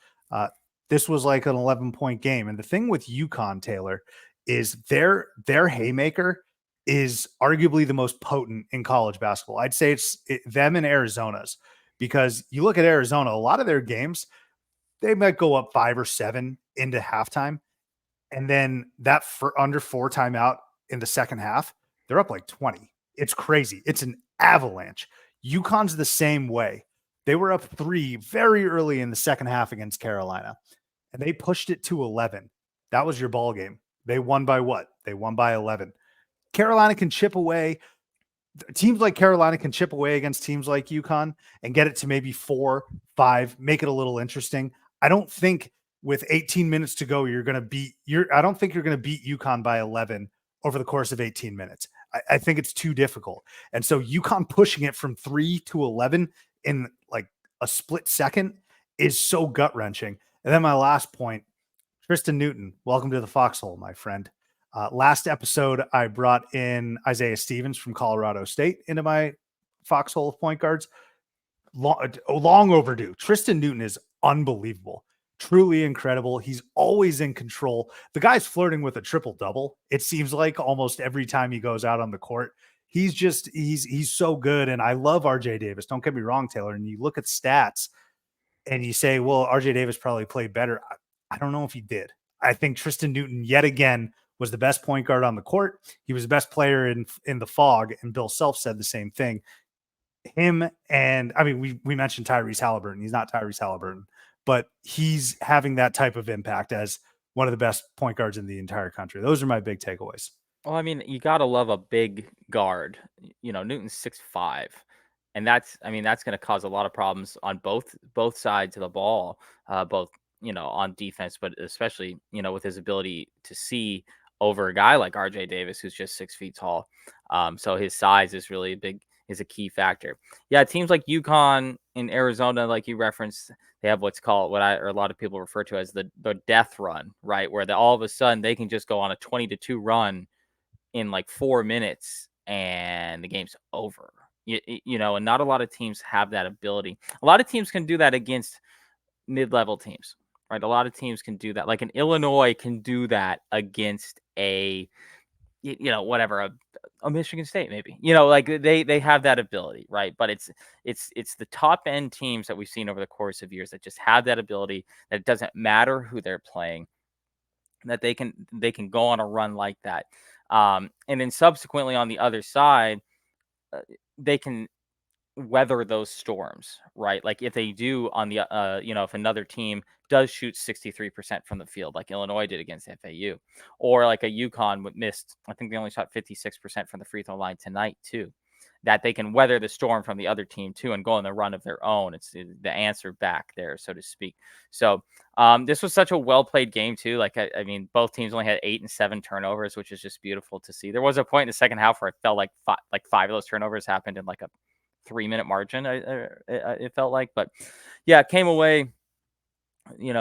this was like an 11-point game. And the thing with UConn, Taylor, is their haymaker is arguably the most potent in college basketball. I'd say it's them and Arizona's, because you look at Arizona, a lot of their games, they might go up 5 or 7 into halftime. And then that for under 4 timeout in the second half, they're up like 20. It's crazy. It's an avalanche. UConn's the same way. They were up 3 very early in the second half against Carolina, and they pushed it to 11. That was your ball game. They won by what? They won by 11. Carolina can chip away. teams like Carolina can chip away against teams like UConn and get it to maybe 4-5, make it a little interesting. I don't think with 18 minutes to go, I don't think you're going to beat UConn by 11 over the course of 18 minutes. I think it's too difficult. And so UConn pushing it from 3 to 11 in like a split second is so gut wrenching. And then my last point, Tristan Newton, welcome to the foxhole, my friend. Last episode, I brought in Isaiah Stevens from Colorado State into my foxhole of point guards. Long overdue. Tristan Newton is unbelievable, truly incredible. He's always in control. The guy's flirting with a triple double. It seems like almost every time he goes out on the court. He's so good, and I love RJ Davis. Don't get me wrong, Taylor. And you look at stats, and you say, well, RJ Davis probably played better. I don't know if he did. I think Tristan Newton, yet again, was the best point guard on the court. He was the best player in the fog, and Bill Self said the same thing. Him and I mean, we mentioned Tyrese Halliburton. He's not Tyrese Halliburton, but he's having that type of impact as one of the best point guards in the entire country. Those are my big takeaways. Well, I mean, you gotta love a big guard. Newton's 6'5", and that's going to cause a lot of problems on both sides of the ball, both on defense, but especially with his ability to see over a guy like RJ Davis, who's just 6 feet tall. So his size is really a key factor. Yeah, teams like UConn in Arizona, like you referenced, they have what's called a lot of people refer to as the death run, right? Where all of a sudden they can just go on a 20-2 run in like 4 minutes and the game's over. And not a lot of teams have that ability. A lot of teams can do that against mid-level teams, right? A lot of teams can do that. Like an Illinois can do that against a Michigan State, maybe. Like they have that ability, right? But it's the top end teams that we've seen over the course of years that just have that ability, that it doesn't matter who they're playing, that they can go on a run like that. And then subsequently on the other side, they can weather those storms, right? Like if they do on the, if another team does shoot 63% from the field, like Illinois did against FAU, or like a UConn missed, I think they only shot 56% from the free throw line tonight too, that they can weather the storm from the other team too and go on the run of their own. It's the answer back there, so to speak. So this was such a well-played game too. Like, I mean, both teams only had 8 and 7 turnovers, which is just beautiful to see. There was a point in the second half where it felt like five of those turnovers happened in like a 3-minute margin. It felt like, but yeah, came away,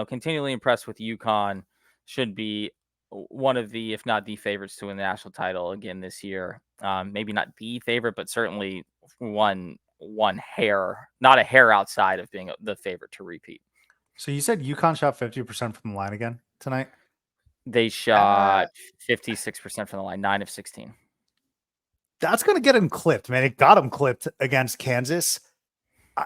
continually impressed with UConn. Should be one of the, if not the favorites to win the national title again this year. Maybe not the favorite, but certainly one hair, not a hair outside of being the favorite to repeat. So you said UConn shot 50% from the line again tonight? They shot 56% from the line, 9 of 16. That's going to get him clipped, man. It got him clipped against Kansas.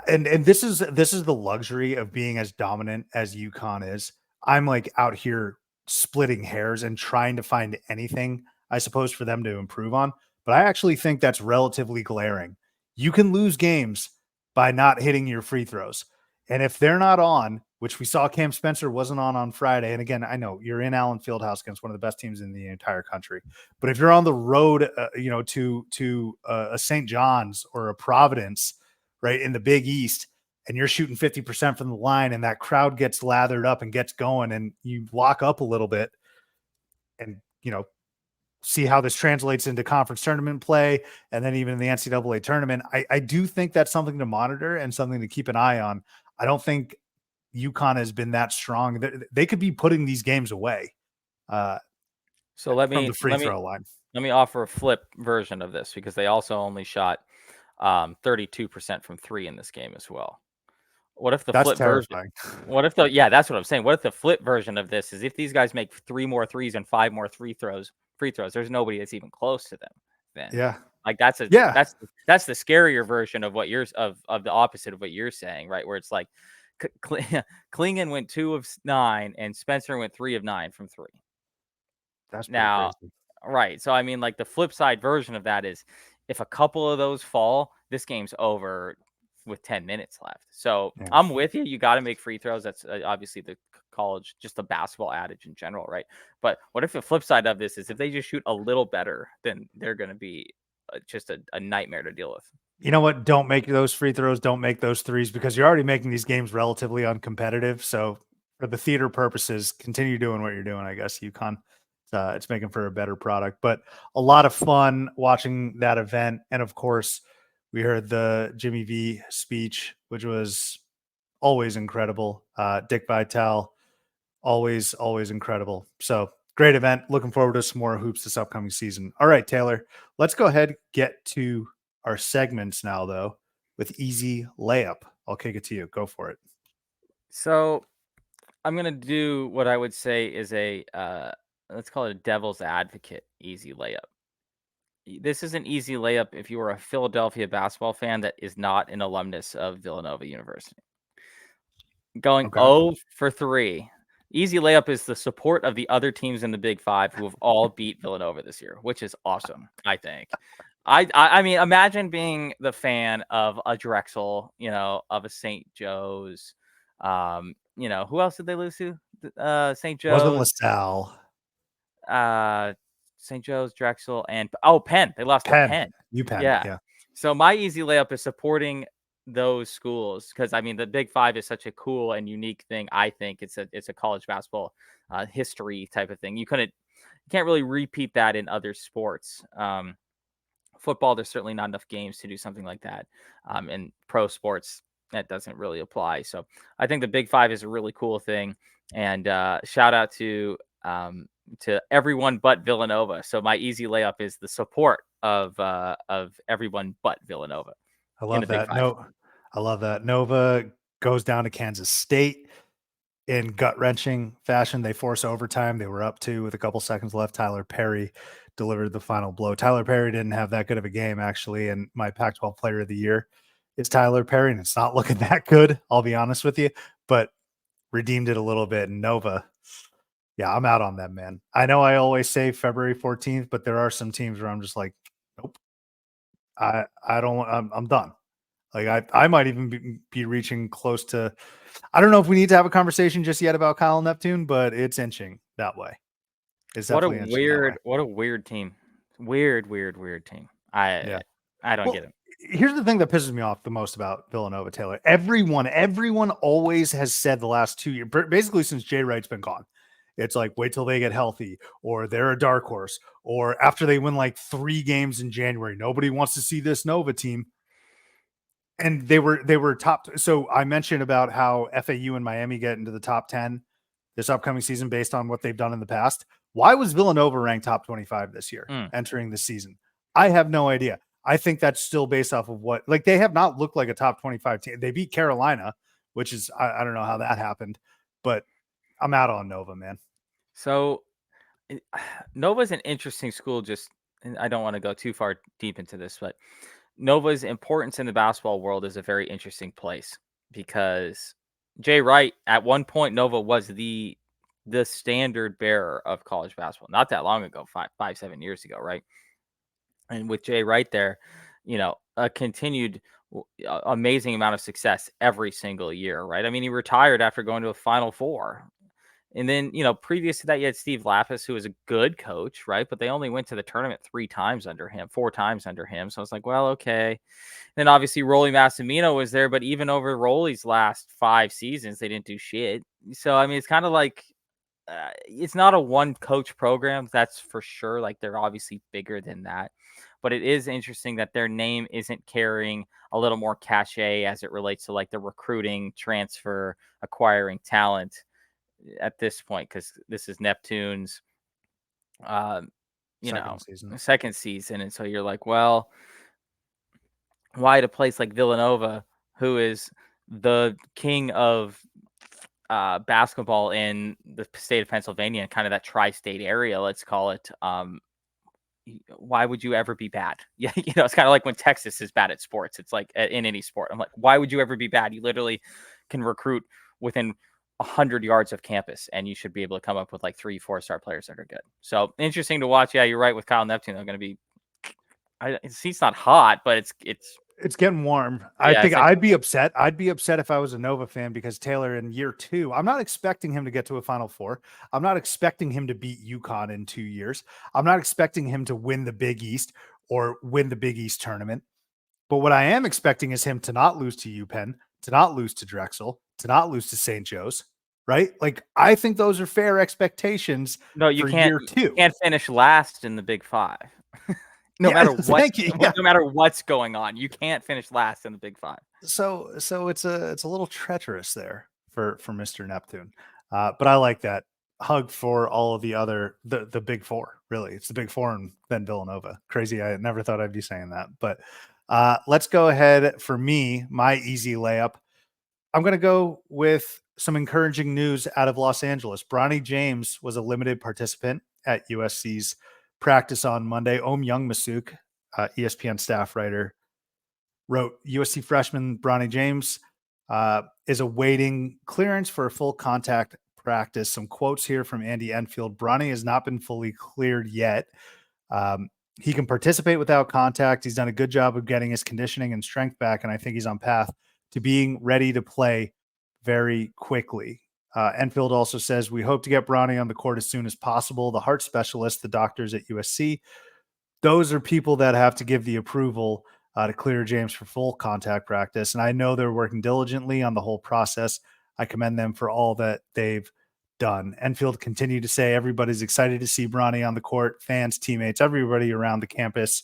And this is the luxury of being as dominant as UConn is. I'm like out here splitting hairs and trying to find anything, I suppose, for them to improve on. But I actually think that's relatively glaring. You can lose games by not hitting your free throws. And if they're not on, which we saw Cam Spencer wasn't on Friday. And again, I know you're in Allen Fieldhouse against one of the best teams in the entire country. But if you're on the road, to a St. John's or a Providence, right, in the Big East, and you're shooting 50% from the line and that crowd gets lathered up and gets going and you lock up a little bit and, see how this translates into conference tournament play and then even in the NCAA tournament, I do think that's something to monitor and something to keep an eye on. I don't think UConn has been that strong. They could be putting these games away So from the free throw line. Let me offer a flip version of this because they also only shot 32% from 3 in this game as well. What if the That's flip terrifying. version? That's what I'm saying. What if the flip version of this is if these guys make 3 more threes and 5 more free throws, there's nobody that's even close to them. Then, yeah, like that's the scarier version of what of the opposite of what you're saying, right? Where it's like Klingon went 2 of 9 and Spencer went 3 of 9 from 3. That's Now, crazy. right. So I mean, like the flip side version of that is if a couple of those fall, this game's over with 10 minutes left. So Yeah. I'm with you. You got to make free throws. That's obviously the college, just the basketball adage in general, right? But what if the flip side of this is if they just shoot a little better, then they're going to be just a nightmare to deal with. You know what? Don't make those free throws. Don't make those threes because you're already making these games relatively uncompetitive. So for the theater purposes, continue doing what you're doing. I guess UConn, it's making for a better product. But a lot of fun watching that event, and of course, we heard the Jimmy V speech, which was always incredible. Dick Vitale, always incredible. So great event. Looking forward to some more hoops this upcoming season. All right, Taylor, let's go ahead get to our segments now, though, with easy layup. I'll kick it to you. Go for it. So I'm gonna do what I would say is a let's call it a devil's advocate easy layup. This is an easy layup if you are a Philadelphia basketball fan that is not an alumnus of Villanova University. Going Okay. 0 for 3. Easy layup is the support of the other teams in the Big Five who have all beat Villanova this year, which is awesome, I think. I mean, imagine being the fan of a Drexel, of a St. Joe's. Who else did they lose to? St. Wasn't Joe's, LaSalle. St. Joe's, Drexel, and Penn. They lost to Penn. Penn. UPenn. Yeah. Yeah. So my easy layup is supporting those schools because I mean the Big Five is such a cool and unique thing. I think it's a college basketball history type of thing. You can't really repeat that in other sports. Football, there's certainly not enough games to do something like that. In pro sports, that doesn't really apply. So I think the Big Five is a really cool thing. And shout out to everyone but Villanova. So my easy layup is the support of everyone but Villanova. I love that. No, I love that. Nova goes down to Kansas State in gut-wrenching fashion. They force overtime. They were up 2 with a couple seconds left. Tyler Perry delivered the final blow. Tyler Perry didn't have that good of a game, actually, and my Pac-12 player of the year is Tyler Perry, and it's not looking that good, I'll be honest with you, but redeemed it a little bit. And Nova, yeah, I'm out on them, man. I know I always say February 14th, but there are some teams where I'm just like, nope. I'm done. Like I might even be reaching close to, I don't know if we need to have a conversation just yet about Kyle Neptune, but it's inching that way. It's definitely inching that way. What a weird team. Weird team. I don't get it. Here's the thing that pisses me off the most about Villanova, Taylor. Everyone always has said the last 2 years, basically since Jay Wright's been gone. It's like, wait till they get healthy, or they're a dark horse, or after they win like 3 games in January, nobody wants to see this Nova team. And they were top. So I mentioned about how FAU and Miami get into the top 10 this upcoming season based on what they've done in the past. Why was Villanova ranked top 25 this year entering the season? I have no idea. I think that's still based off of what, like, they have not looked like a top 25 team. They beat Carolina, which is, I don't know how that happened, but I'm out on Nova, man. So Nova's an interesting school. And I don't want to go too far deep into this, but Nova's importance in the basketball world is a very interesting place because Jay Wright, at one point, Nova was the standard bearer of college basketball. Not that long ago, 7 years ago, right? And with Jay Wright there, a continued amazing amount of success every single year, right? I mean, he retired after going to a Final Four. And then, previous to that, you had Steve Lapis, who was a good coach, right? But they only went to the tournament 4 times under him. So it's like, well, okay. Then obviously Rolly Massimino was there, but even over Rolly's last 5 seasons, they didn't do shit. So, I mean, it's kind of like, it's not a one coach program. That's for sure. Like, they're obviously bigger than that. But it is interesting that their name isn't carrying a little more cachet as it relates to like the recruiting, transfer, acquiring talent at this point, because this is Neptune's second season. And so you're like, well, why at a place like Villanova, who is the king of basketball in the state of Pennsylvania and kind of that tri-state area, let's call it, why would you ever be bad? Yeah, it's kind of like when Texas is bad at sports. It's like in any sport. I'm like, why would you ever be bad? You literally can recruit within 100 yards of campus, and you should be able to come up with like 3-4-star players that are good. So interesting to watch. Yeah, you're right with Kyle Neptune. They're going to be. It's not hot, but it's getting warm. Yeah, I think I'd be upset. I'd be upset if I was a Nova fan because Taylor in year 2, I'm not expecting him to get to a Final Four. I'm not expecting him to beat UConn in 2 years. I'm not expecting him to win the Big East or win the Big East tournament. But what I am expecting is him to not lose to UPenn, to not lose to Drexel, to not lose to St. Joe's, right? Like, I think those are fair expectations No, you for can't. year You two. can't finish last in the Big Five. No Yeah, matter what, thank you. Yeah. no matter what's going on, you can't finish last in the Big Five. So it's a little treacherous there for Mr. Neptune. But I like that hug for all of the big four. Really, it's the big four and then Villanova. Crazy. I never thought I'd be saying that. But let's go ahead for me. My easy layup. I'm going to go with some encouraging news out of Los Angeles. Bronny James was a limited participant at USC's practice on Monday. Om Youngmasuk, ESPN staff writer, wrote USC freshman Bronny James is awaiting clearance for a full contact practice. Some quotes here from Andy Enfield. Bronny has not been fully cleared yet. He can participate without contact. He's done a good job of getting his conditioning and strength back, and I think he's on path to being ready to play very quickly. Enfield also says, we hope to get Bronny on the court as soon as possible. The heart specialists, the doctors at USC, those are people that have to give the approval to clear James for full contact practice. And I know they're working diligently on the whole process. I commend them for all that they've done. Enfield continued to say everybody's excited to see Bronny on the court, fans, teammates, everybody around the campus,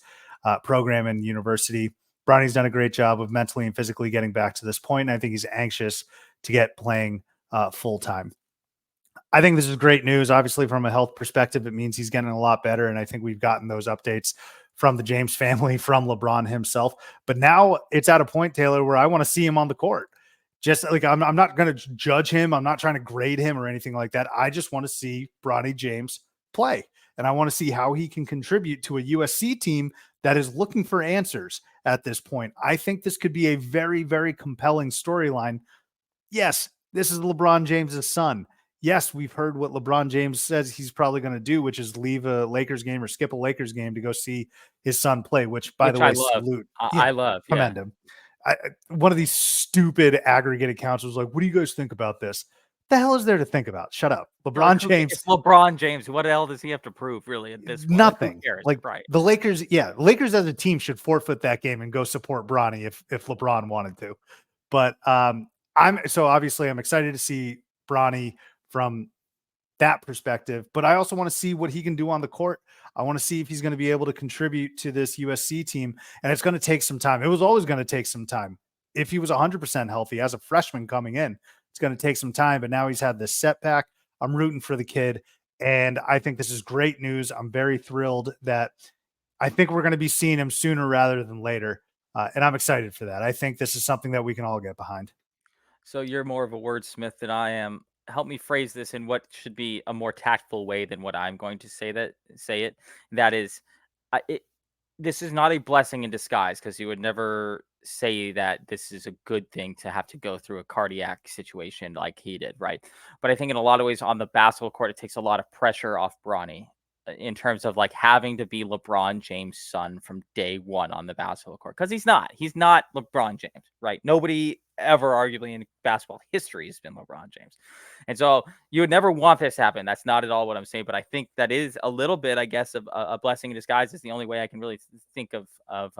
program, and university. Bronny's done a great job of mentally and physically getting back to this point, and I think he's anxious to get playing full time. I think this is great news. Obviously, from a health perspective, it means he's getting a lot better, and I think we've gotten those updates from the James family, from LeBron himself. But now it's at a point, Taylor, where I want to see him on the court. Just like I'm not going to judge him. I'm not trying to grade him or anything like that. I just want to see Bronny James play. And I want to see how he can contribute to a USC team that is looking for answers at this point. I think this could be a very, very compelling storyline. Yes, this is LeBron James's son. Yes, we've heard what LeBron James says he's probably going to do, which is leave a Lakers game or skip a Lakers game to go see his son play, which, by the I way, love. salute. I love. Yeah. Commend him. One of these stupid aggregate accounts was like, what do you guys think about this? The hell is there to think about? Shut up. LeBron James. It's LeBron James. What the hell does he have to prove, really, at this point? Nothing. Who cares? Like, right. The Lakers, Lakers as a team should forfeit that game and go support Bronny if LeBron wanted to. But I'm excited to see Bronny from that perspective, but I also want to see what he can do on the court. I want to see if he's going to be able to contribute to this USC team, and it's going to take some time. It was always going to take some time. If he was 100% healthy as a freshman coming in, it's going to take some time, but now he's had this setback. I'm rooting for the kid, and I think this is great news. I'm very thrilled that I think we're going to be seeing him sooner rather than later, and I'm excited for that. I think this is something that we can all get behind. So you're more of a wordsmith than I am. Help me phrase this in what should be a more tactful way than what I'm going to say it. That is, this is not a blessing in disguise, because you would never say that this is a good thing to have to go through a cardiac situation like he did, right? But I think in a lot of ways on the basketball court, it takes a lot of pressure off Bronny in terms of like having to be LeBron James' son from day one on the basketball court, because he's not LeBron James, right? Nobody ever arguably in basketball history has been LeBron James. And so you would never want this to happen. That's not at all what I'm saying, but I think that is a little bit, I guess, of a blessing in disguise. Is the only way I can really think of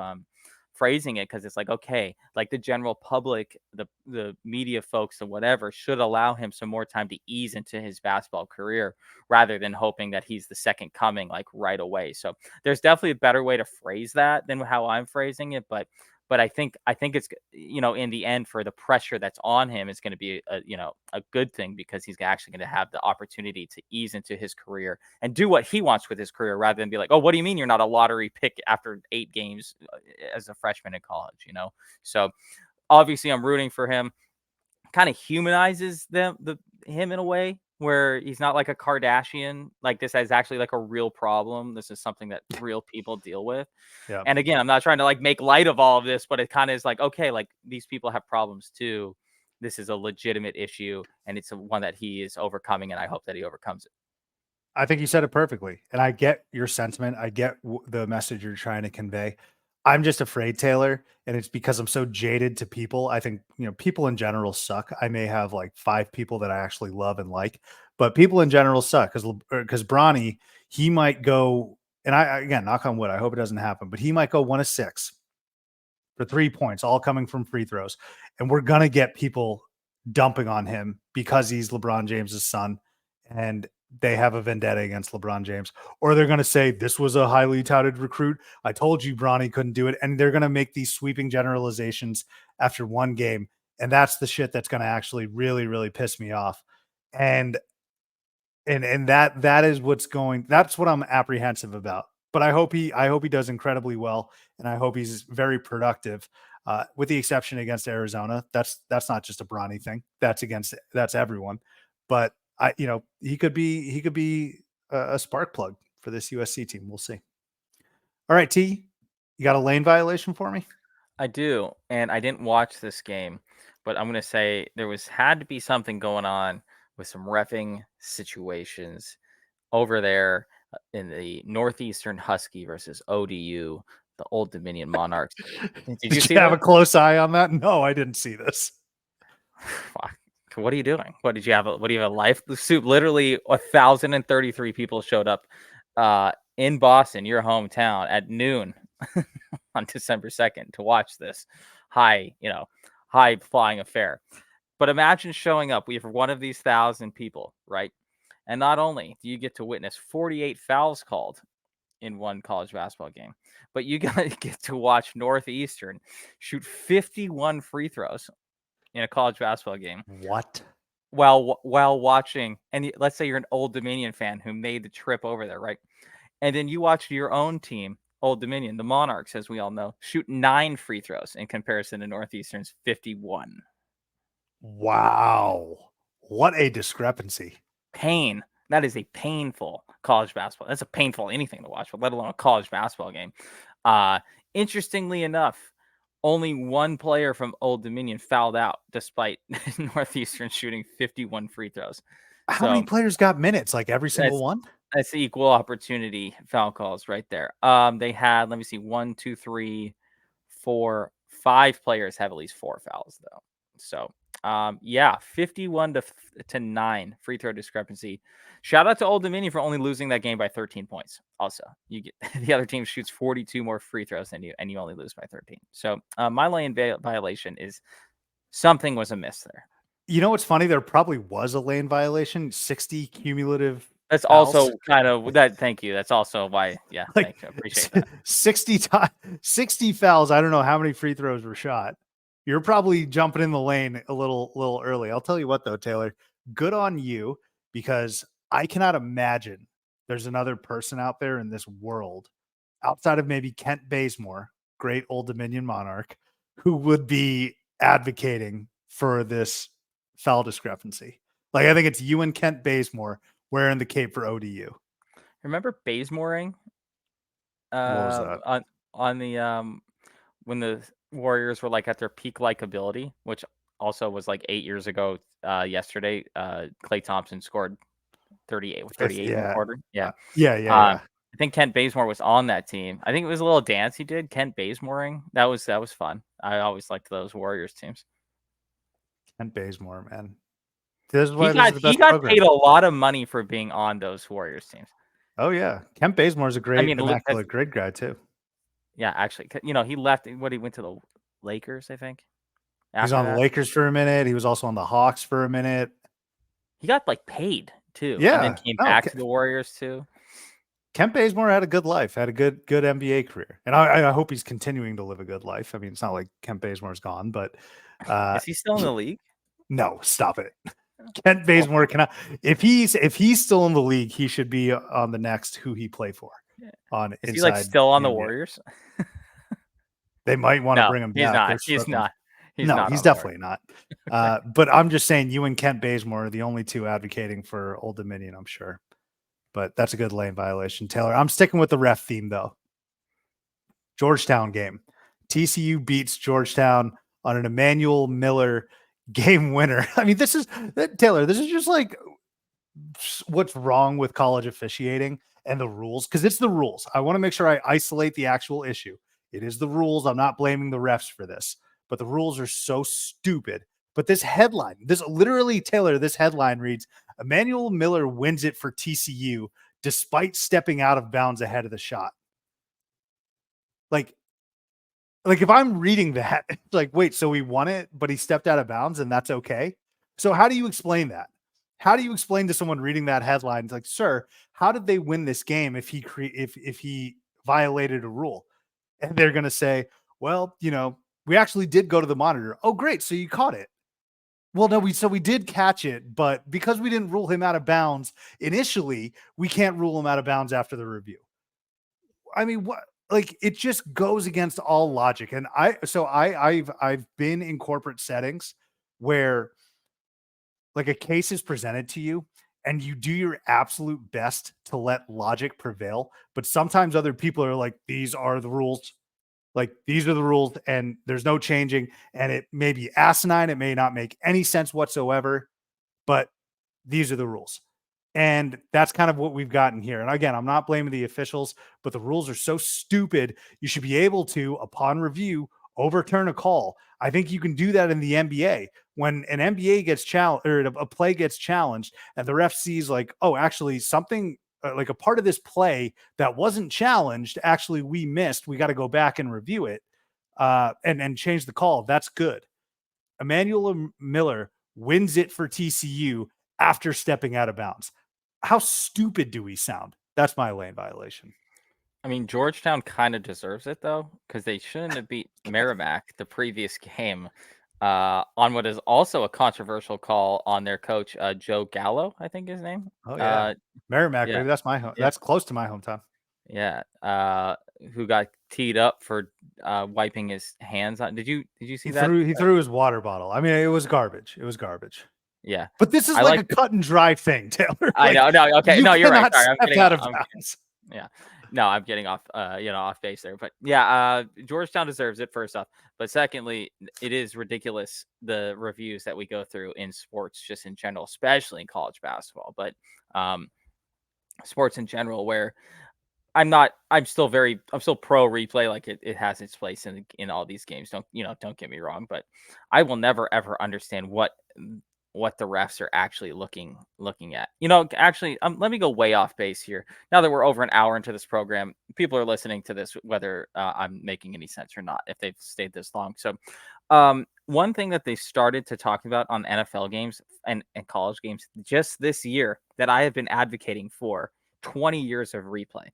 phrasing it, because it's like, okay, like the general public, the media folks or whatever should allow him some more time to ease into his basketball career, rather than hoping that he's the second coming like right away. So there's definitely a better way to phrase that than how I'm phrasing it, but I think it's, in the end, for the pressure that's on him, it's going to be a good thing, because he's actually going to have the opportunity to ease into his career and do what he wants with his career, rather than be like, oh, what do you mean you're not a lottery pick after 8 games as a freshman in college, So obviously I'm rooting for him. Kind of humanizes him in a way where he's not like a Kardashian. Like, this is actually like a real problem. This is something that real people deal with. Yeah. And again, I'm not trying to like make light of all of this, but it kind of is like, okay, like these people have problems too. This is a legitimate issue, and it's one that he is overcoming, and I hope that he overcomes it. I think you said it perfectly. And I get your sentiment. I get the message you're trying to convey. I'm just afraid, Taylor, and it's because I'm so jaded to people. I think, people in general suck. I may have like 5 people that I actually love and like, but people in general suck, because Bronny, he might go and again, knock on wood, I hope it doesn't happen, but he might go 1 of 6 for 3 points, all coming from free throws. And we're going to get people dumping on him because he's LeBron James's son and they have a vendetta against LeBron James. Or they're going to say, this was a highly touted recruit. I told you Bronny couldn't do it. And they're going to make these sweeping generalizations after one game. And that's the shit that's going to actually really, really piss me off. And that is that's what I'm apprehensive about. But I hope he does incredibly well, and I hope he's very productive. With the exception against Arizona, that's not just a Bronny thing. That's everyone. But he could be a spark plug for this USC team. We'll see. All right, T, you got a lane violation for me? I do, and I didn't watch this game, but I'm going to say had to be something going on with some reffing situations over there in the Northeastern Husky versus ODU, the Old Dominion Monarchs. Did you see have that? a close eye on that? No, I didn't see this. What are you doing? What do you have a life suit? Literally 1,033 people showed up in Boston, your hometown, at noon on December 2nd to watch this high flying affair. But imagine showing up. We have one of these 1,000 people, right? And not only do you get to witness 48 fouls called in one college basketball game, but you get to watch Northeastern shoot 51 free throws in a college basketball game. What? While watching, and let's say you're an Old Dominion fan who made the trip over there, right? And then you watch your own team, Old Dominion, the Monarchs, as we all know, shoot 9 free throws in comparison to Northeastern's 51. Wow. What a discrepancy. Pain. That is a painful college basketball. That's a painful anything to watch, but let alone a college basketball game. Interestingly enough, only one player from Old Dominion fouled out despite Northeastern shooting 51 free throws. How many players got minutes? Like every single one? That's the equal opportunity foul calls right there. They had, let me see, 1, 2, 3, 4, 5 players have at least 4 fouls though. So 51 to 9 free throw discrepancy. Shout out to Old Dominion for only losing that game by 13 points. Also, you get the other team shoots 42 more free throws than you, and you only lose by 13. So my lane violation is something was amiss there. You know what's funny? There probably was a lane violation. 60 cumulative. That's fouls. also kind of that. Thank you. That's also why. Yeah, like, thank you. Appreciate that. 60 fouls. I don't know how many free throws were shot. You're probably jumping in the lane a little early. I'll tell you what though, Taylor, good on you, because I cannot imagine there's another person out there in this world outside of maybe Kent Bazemore, great Old Dominion Monarch, who would be advocating for this foul discrepancy. Like, I think it's you and Kent Bazemore wearing the cape for ODU. Remember Bazemoring? What was that? On the when the Warriors were like at their peak likability, which also was like 8 years ago yesterday. Klay Thompson scored 38 in the quarter. Yeah. I think Kent Bazemore was on that team. I think it was a little dance he did, Kent Bazemoring. That was fun. I always liked those Warriors teams. Kent Bazemore, man. He got paid a lot of money for being on those Warriors teams. Oh yeah, Kent Bazemore is a great immaculate grid guy too. Yeah, actually, he left. He went to the Lakers, I think. He was on the Lakers for a minute. He was also on the Hawks for a minute. He got paid too. Yeah, and then came back to the Warriors too. Kent Bazemore had a good life, had a good NBA career, and I hope he's continuing to live a good life. I mean, it's not like Kent Bazemore's gone, but is he still in the league? No, stop it. Kent Bazemore cannot. If he's still in the league, he should be on the next who he play for. Is he still on the Warriors? They might want to bring him back. He's not. He's definitely not. But I'm just saying, you and Kent Bazemore are the only two advocating for Old Dominion, I'm sure. But that's a good lane violation, Taylor. I'm sticking with the ref theme though. Georgetown game. TCU beats Georgetown on an Emmanuel Miller game winner. I mean, Taylor, this is just like what's wrong with college officiating and the rules, because it's the rules. I want to make sure I isolate the actual issue. It is the rules. I'm not blaming the refs for this, but the rules are so stupid. But this headline, Taylor, this headline reads, Emmanuel Miller wins it for TCU despite stepping out of bounds ahead of the shot. Like if I'm reading that, it's like, wait, so he won it, but he stepped out of bounds and that's okay? So how do you explain that? How do you explain to someone reading that headline, it's like, sir, how did they win this game if he violated a rule? And they're going to say, well, we actually did go to the monitor. Oh, great. So you caught it. Well, no, we did catch it, but because we didn't rule him out of bounds initially, we can't rule him out of bounds after the review. I mean, what? Like, it just goes against all logic. And I've been in corporate settings where like a case is presented to you and you do your absolute best to let logic prevail, but sometimes other people are like, these are the rules. Like, these are the rules and there's no changing. And it may be asinine. It may not make any sense whatsoever, but these are the rules. And that's kind of what we've gotten here. And again, I'm not blaming the officials, but the rules are so stupid. You should be able to, upon review, overturn a call. I think you can do that in the NBA. When an NBA gets challenged or a play gets challenged and the ref sees like, oh, actually something like a part of this play that wasn't challenged, actually we missed. We got to go back and review it and change the call. That's good. Emmanuel Miller wins it for TCU after stepping out of bounds. How stupid do we sound? That's my lane violation. I mean, Georgetown kind of deserves it, though, because they shouldn't have beat Merrimack the previous game on what is also a controversial call on their coach, Joe Gallo, I think his name. Oh, yeah. Merrimack, Yeah. baby. That's my home. Yeah. That's close to my hometown. Yeah. Who got teed up for wiping his hands on. Did you see that? He threw his water bottle. I mean, it was garbage. It was garbage. Yeah. But this is like a cut and dry thing, Taylor. I know. No, okay. No, you're right. Sorry, I'm getting out of bounds. Yeah. No, I'm getting off off base there. But yeah, Georgetown deserves it, first off. But secondly, it is ridiculous the reviews that we go through in sports just in general, especially in college basketball, but sports in general, where I'm still pro replay. Like it has its place in all these games. Don't get me wrong, but I will never ever understand what the refs are actually looking at. Actually, let me go way off base here. Now that we're over an hour into this program, people are listening to this, whether I'm making any sense or not, if they've stayed this long. So one thing that they started to talk about on NFL games and college games just this year that I have been advocating for 20 years of replay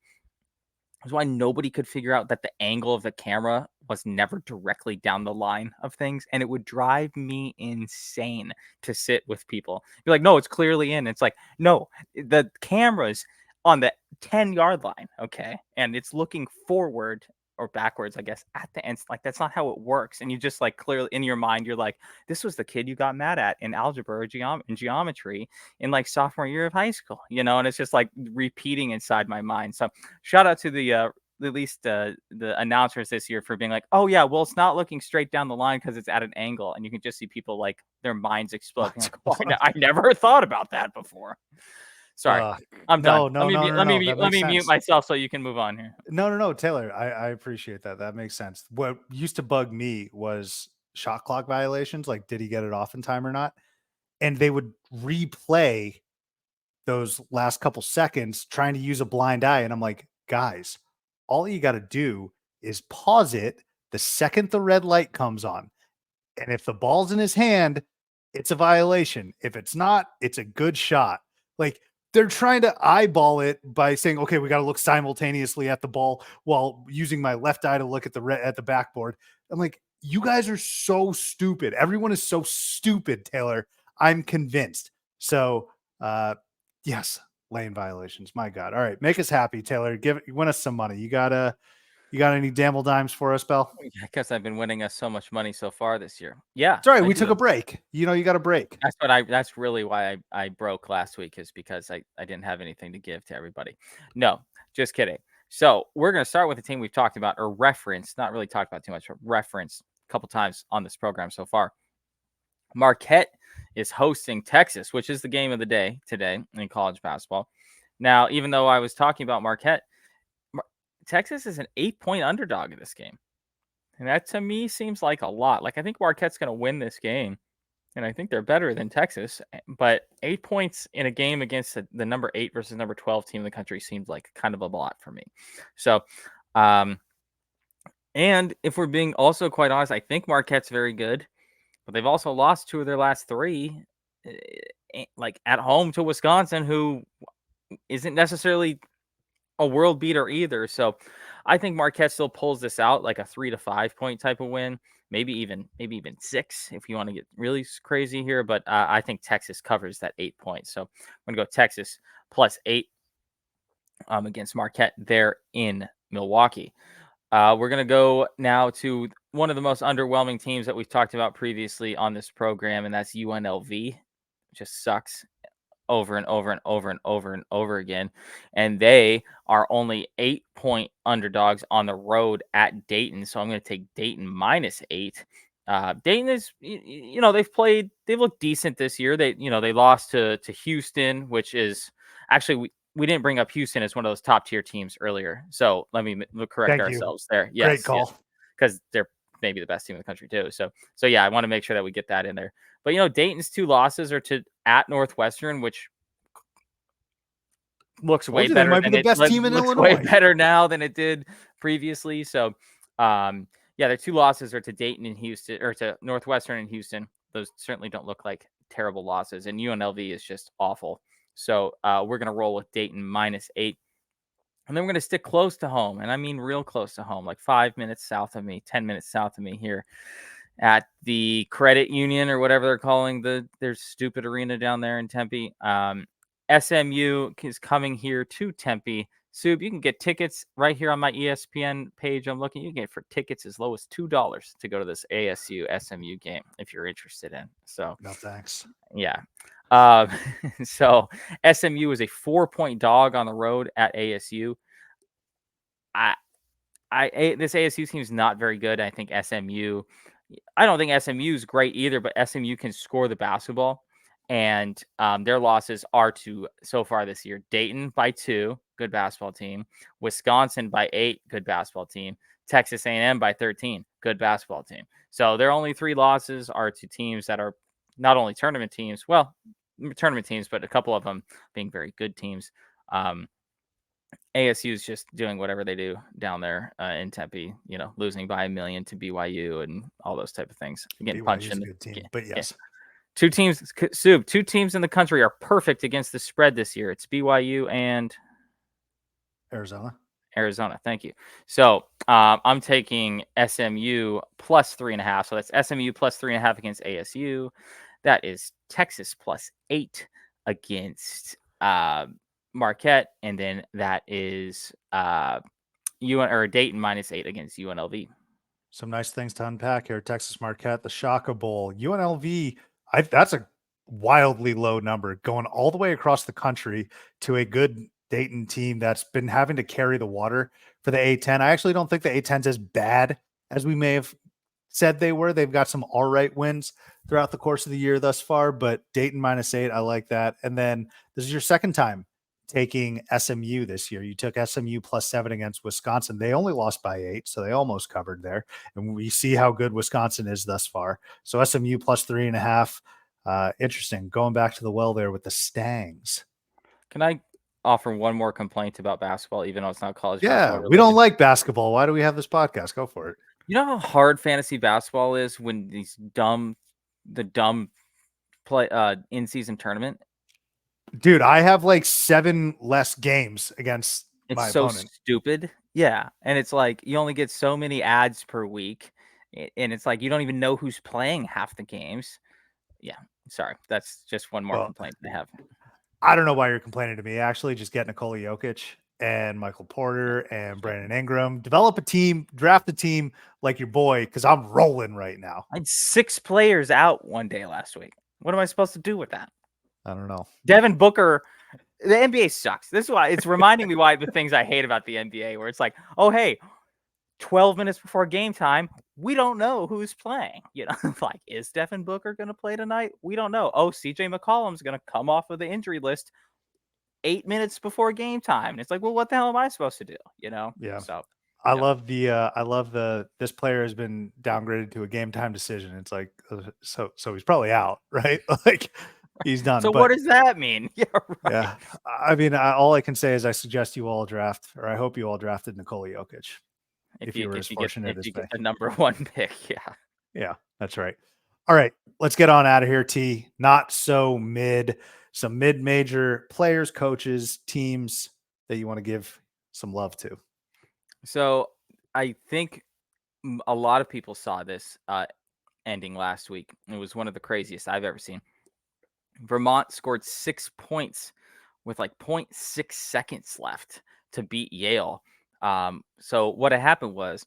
is why nobody could figure out that the angle of the camera was never directly down the line of things. And it would drive me insane to sit with people. Be like, no, it's clearly in. It's like, no, the camera's on the 10-yard line. Okay. And it's looking forward or backwards, I guess, at the end. Like, that's not how it works. And you just like clearly in your mind, you're like, this was the kid you got mad at in algebra or geometry in like sophomore year of high school, and it's just like repeating inside my mind. So shout out to the at least the announcers this year for being like, oh yeah, well, it's not looking straight down the line because it's at an angle, and you can just see people like their minds exploding. Like, oh, I never thought about that before. Sorry, I'm done. Let me mute myself so you can move on here. No, Taylor, I appreciate that. That makes sense. What used to bug me was shot clock violations. Like, did he get it off in time or not? And they would replay those last couple seconds trying to use a blind eye. And I'm like, guys, all you got to do is pause it the second the red light comes on. And if the ball's in his hand, it's a violation. If it's not, it's a good shot. Like, they're trying to eyeball it by saying, okay, we got to look simultaneously at the ball while using my left eye to look at the backboard. I'm like, you guys are so stupid. Everyone is so stupid, Taylor. I'm convinced. So, yes, lane violations. My God. All right. Make us happy, Taylor. Win us some money. You got any Damble Dimes for us, Bell? I guess I've been winning us so much money so far this year. Yeah. It's all right. We took a break. You got a break. That's really why I broke last week, is because I didn't have anything to give to everybody. No, just kidding. So we're going to start with a team we've talked about or referenced, not really talked about too much, but referenced a couple times on this program so far. Marquette is hosting Texas, which is the game of the day today in college basketball. Now, even though I was talking about Marquette, Texas is an 8-point underdog in this game. And that to me seems like a lot. Like, I think Marquette's going to win this game. and I think they're better than Texas. But 8 points in a game against the number 8 versus number 12 team in the country seemed like kind of a lot for me. So, and if we're being also quite honest, I think Marquette's very good, but they've also lost 2 of their last 3, like at home to Wisconsin, who isn't necessarily a world beater either. So I think Marquette still pulls this out like a 3 to 5 point type of win, maybe even 6 if you want to get really crazy here. But I think Texas covers that 8 points. So I'm going to go Texas plus 8 against Marquette there in Milwaukee. We're going to go now to one of the most underwhelming teams that we've talked about previously on this program, and that's UNLV. Just sucks over and over and over and over and over again. And they are only 8-point underdogs on the road at Dayton. So I'm going to take Dayton minus 8. Dayton is, they've looked decent this year. They lost to Houston, which is actually, we didn't bring up Houston as one of those top tier teams earlier. So let me correct Thank you. ourselves there. Yes. Great call. Because they're maybe the best team in the country too. So yeah, I want to make sure that we get that in there. But Dayton's 2 losses are at Northwestern, which looks way They better might be than the it best team in looks Illinois. way better now than it did previously. So, yeah, their 2 losses are to Dayton and Houston, or to Northwestern and Houston. Those certainly don't look like terrible losses, and UNLV is just awful. So we're going to roll with Dayton minus 8. And then we're going to stick close to home, and I mean real close to home, like 5 minutes south of me, 10 minutes south of me here at the Credit Union or whatever they're calling their stupid arena down there in Tempe. SMU is coming here to Tempe. Sub, you can get tickets right here on my ESPN page. I'm looking. You can get for tickets as low as $2 to go to this ASU SMU game if you're interested in. So no thanks. Yeah. So SMU is a 4-point dog on the road at ASU. This ASU team is not very good. I think SMU. I don't think SMU is great either, but SMU can score the basketball, and their losses are to so far this year: Dayton by 2, good basketball team; Wisconsin by 8, good basketball team; Texas A&M by 13, good basketball team. So their only 3 losses are to teams that are not only tournament teams, but a couple of them being very good teams. ASU is just doing whatever they do down there in Tempe, losing by 1 million to BYU and all those type of things. Getting punched in the good team, but yes. 2 teams, Sub, 2 teams in the country are perfect against the spread this year. It's BYU and Arizona. Thank you. So I'm taking SMU plus 3.5. So that's SMU plus 3.5 against ASU. That is Texas plus 8 against Marquette, and then that is Dayton minus 8 against UNLV. Some nice things to unpack here. Texas Marquette, the Shaka Bowl, UNLV. That's a wildly low number going all the way across the country to a good Dayton team that's been having to carry the water for the A10. I actually don't think the A10's as bad as we may have said they were. They've got some all right wins throughout the course of the year thus far, but Dayton minus 8, I like that. And then this is your second time taking SMU this year. You took SMU plus 7 against Wisconsin. They only lost by 8, so they almost covered there. And we see how good Wisconsin is thus far. So SMU plus 3.5. Interesting. Going back to the well there with the Stangs. Can I offer one more complaint about basketball, even though it's not college basketball? Yeah, we don't like basketball. Why do we have this podcast? Go for it. You know how hard fantasy basketball is when the dumb play in-season tournament? Dude, I have like 7 less games against my opponent. It's so stupid. Yeah. And it's like you only get so many ads per week. And it's like you don't even know who's playing half the games. Yeah. Sorry. That's just one more complaint I have. I don't know why you're complaining to me. Actually, just get Nikola Jokic and Michael Porter and Brandon Ingram. Develop a team, draft a team like your boy, because I'm rolling right now. I had 6 players out one day last week. What am I supposed to do with that? I don't know. Devin Booker. The NBA sucks. This is why it's reminding me why the things I hate about the NBA, where it's like, oh, hey, 12 minutes before game time, we don't know who's playing. Like, is Devin Booker going to play tonight? We don't know. Oh, CJ McCollum's going to come off of the injury list 8 minutes before game time. And it's like, well, what the hell am I supposed to do? Yeah. So I Yep. love the this player has been downgraded to a game time decision. It's like so he's probably out, right? Like he's done. So what But does that mean? Yeah, right. yeah, I mean, all I can say is I suggest you all draft, or I hope you all drafted Nikola Jokic if you were as fortunate If as you me. get the number one pick, yeah. Yeah, that's right. All right, let's get on out of here, T. Not so mid, some mid-major players, coaches, teams that you want to give some love to. So I think a lot of people saw this ending last week. It was one of the craziest I've ever seen. Vermont scored 6 points with like 0.6 seconds left to beat Yale. So what had happened was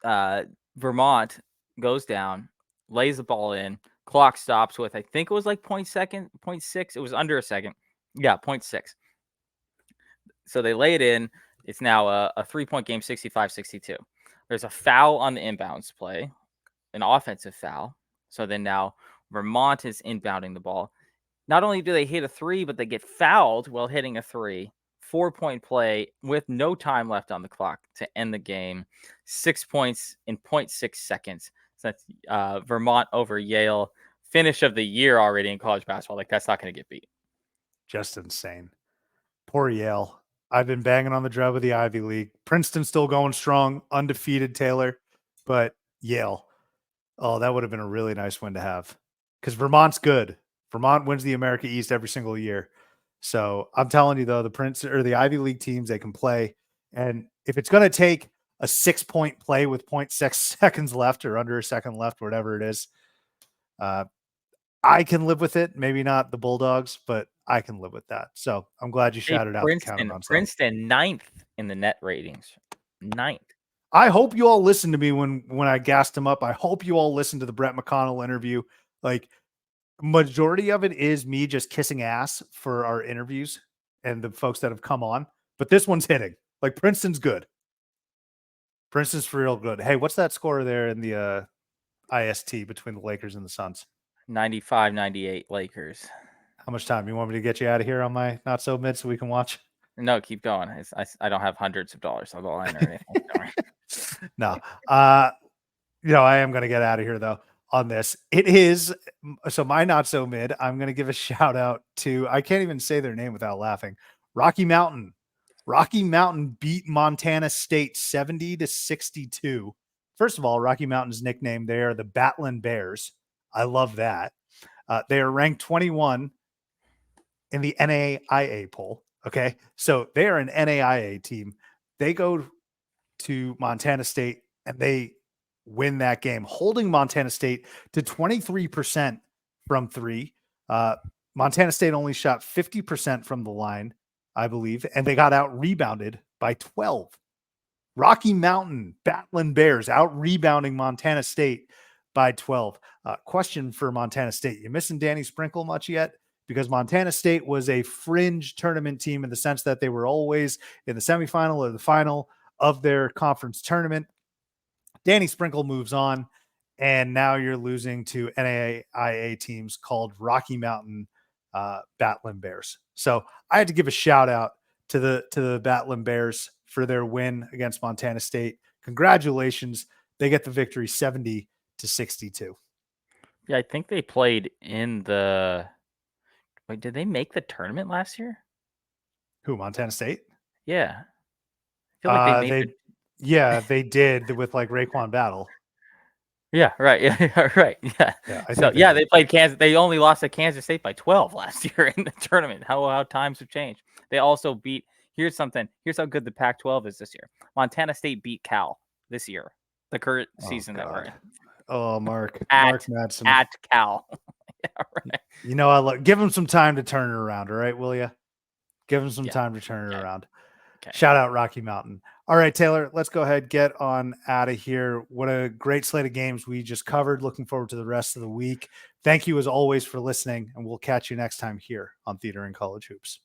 uh, Vermont goes down, lays the ball in, clock stops with I think it was like 0.6. It was under a second. Yeah, 0.6. So they lay it in. It's now a 3-point game, 65-62. There's a foul on the inbounds play, an offensive foul. So then now Vermont is inbounding the ball. Not only do they hit a three, but they get fouled while hitting a three. 4-point play with no time left on the clock to end the game. 6 points in 0.6 seconds. So that's Vermont over Yale. Finish of the year already in college basketball. Like, that's not going to get beat. Just insane. Poor Yale. I've been banging on the drum of the Ivy League. Princeton's still going strong, undefeated, Taylor, but Yale. Oh, that would have been a really nice win to have because Vermont's good. Vermont wins the America East every single year. So I'm telling you, though, the Prince or the Ivy League teams, they can play. And if it's going to take a 6-point play with 0.6 seconds left or under a second left, whatever it is, I can live with it. Maybe not the Bulldogs, but I can live with that. So I'm glad you Hey, shouted out the counting on some. Princeton ninth in the net ratings. Ninth. I hope you all listened to me when I gassed him up. I hope you all listened to the Brett McConnell interview. Like, majority of it is me just kissing ass for our interviews and the folks that have come on. But this one's hitting. Like, Princeton's good. Princeton's for real good. Hey, what's that score there in the IST between the Lakers and the Suns? 95-98 Lakers. How much time? You want me to get you out of here on my not so mid so we can watch? No, keep going. I don't have hundreds of dollars on the line or anything. No. I am going to get out of here though on this. It is so my not so mid. I'm going to give a shout out to, I can't even say their name without laughing. Rocky Mountain. Rocky Mountain beat Montana State 70-62. First of all, Rocky Mountain's nickname, they are the Battling Bears. I love that. They are ranked 21 in the NAIA poll. Okay. So they are an NAIA team. They go to Montana State and they win that game, holding Montana State to 23% from three. Montana State only shot 50% from the line, I believe, and they got out rebounded by 12. Rocky Mountain Battling Bears out rebounding Montana State by 12. Question for Montana State. You missing Danny Sprinkle much yet? Because Montana State was a fringe tournament team in the sense that they were always in the semifinal or the final of their conference tournament. Danny Sprinkle moves on, and now you're losing to NAIA teams called Rocky Mountain Battling Bears. So I had to give a shout out to the Battling Bears for their win against Montana State. Congratulations. They get the victory 70-62. Yeah, I think they played in the. Wait, did they make the tournament last year? Who, Montana State? Yeah. I feel like they made they did with like Raekwon Battle. Yeah, right. Yeah, right. Yeah. Yeah, I So think they played Kansas. They only lost to Kansas State by 12 last year in the tournament. How times have changed. They also beat. Here's something. Here's how good the Pac-12 is this year. Montana State beat Cal this year, the current season that we're in. Oh, Mark Madsen at Cal. Yeah, right. Give him some time to turn it around. All right, will you? Give him some time to turn it around. Okay. Shout out Rocky Mountain. All right, Taylor, let's go ahead, get on out of here. What a great slate of games we just covered. Looking forward to the rest of the week. Thank you as always for listening, and we'll catch you next time here on Theater and College Hoops.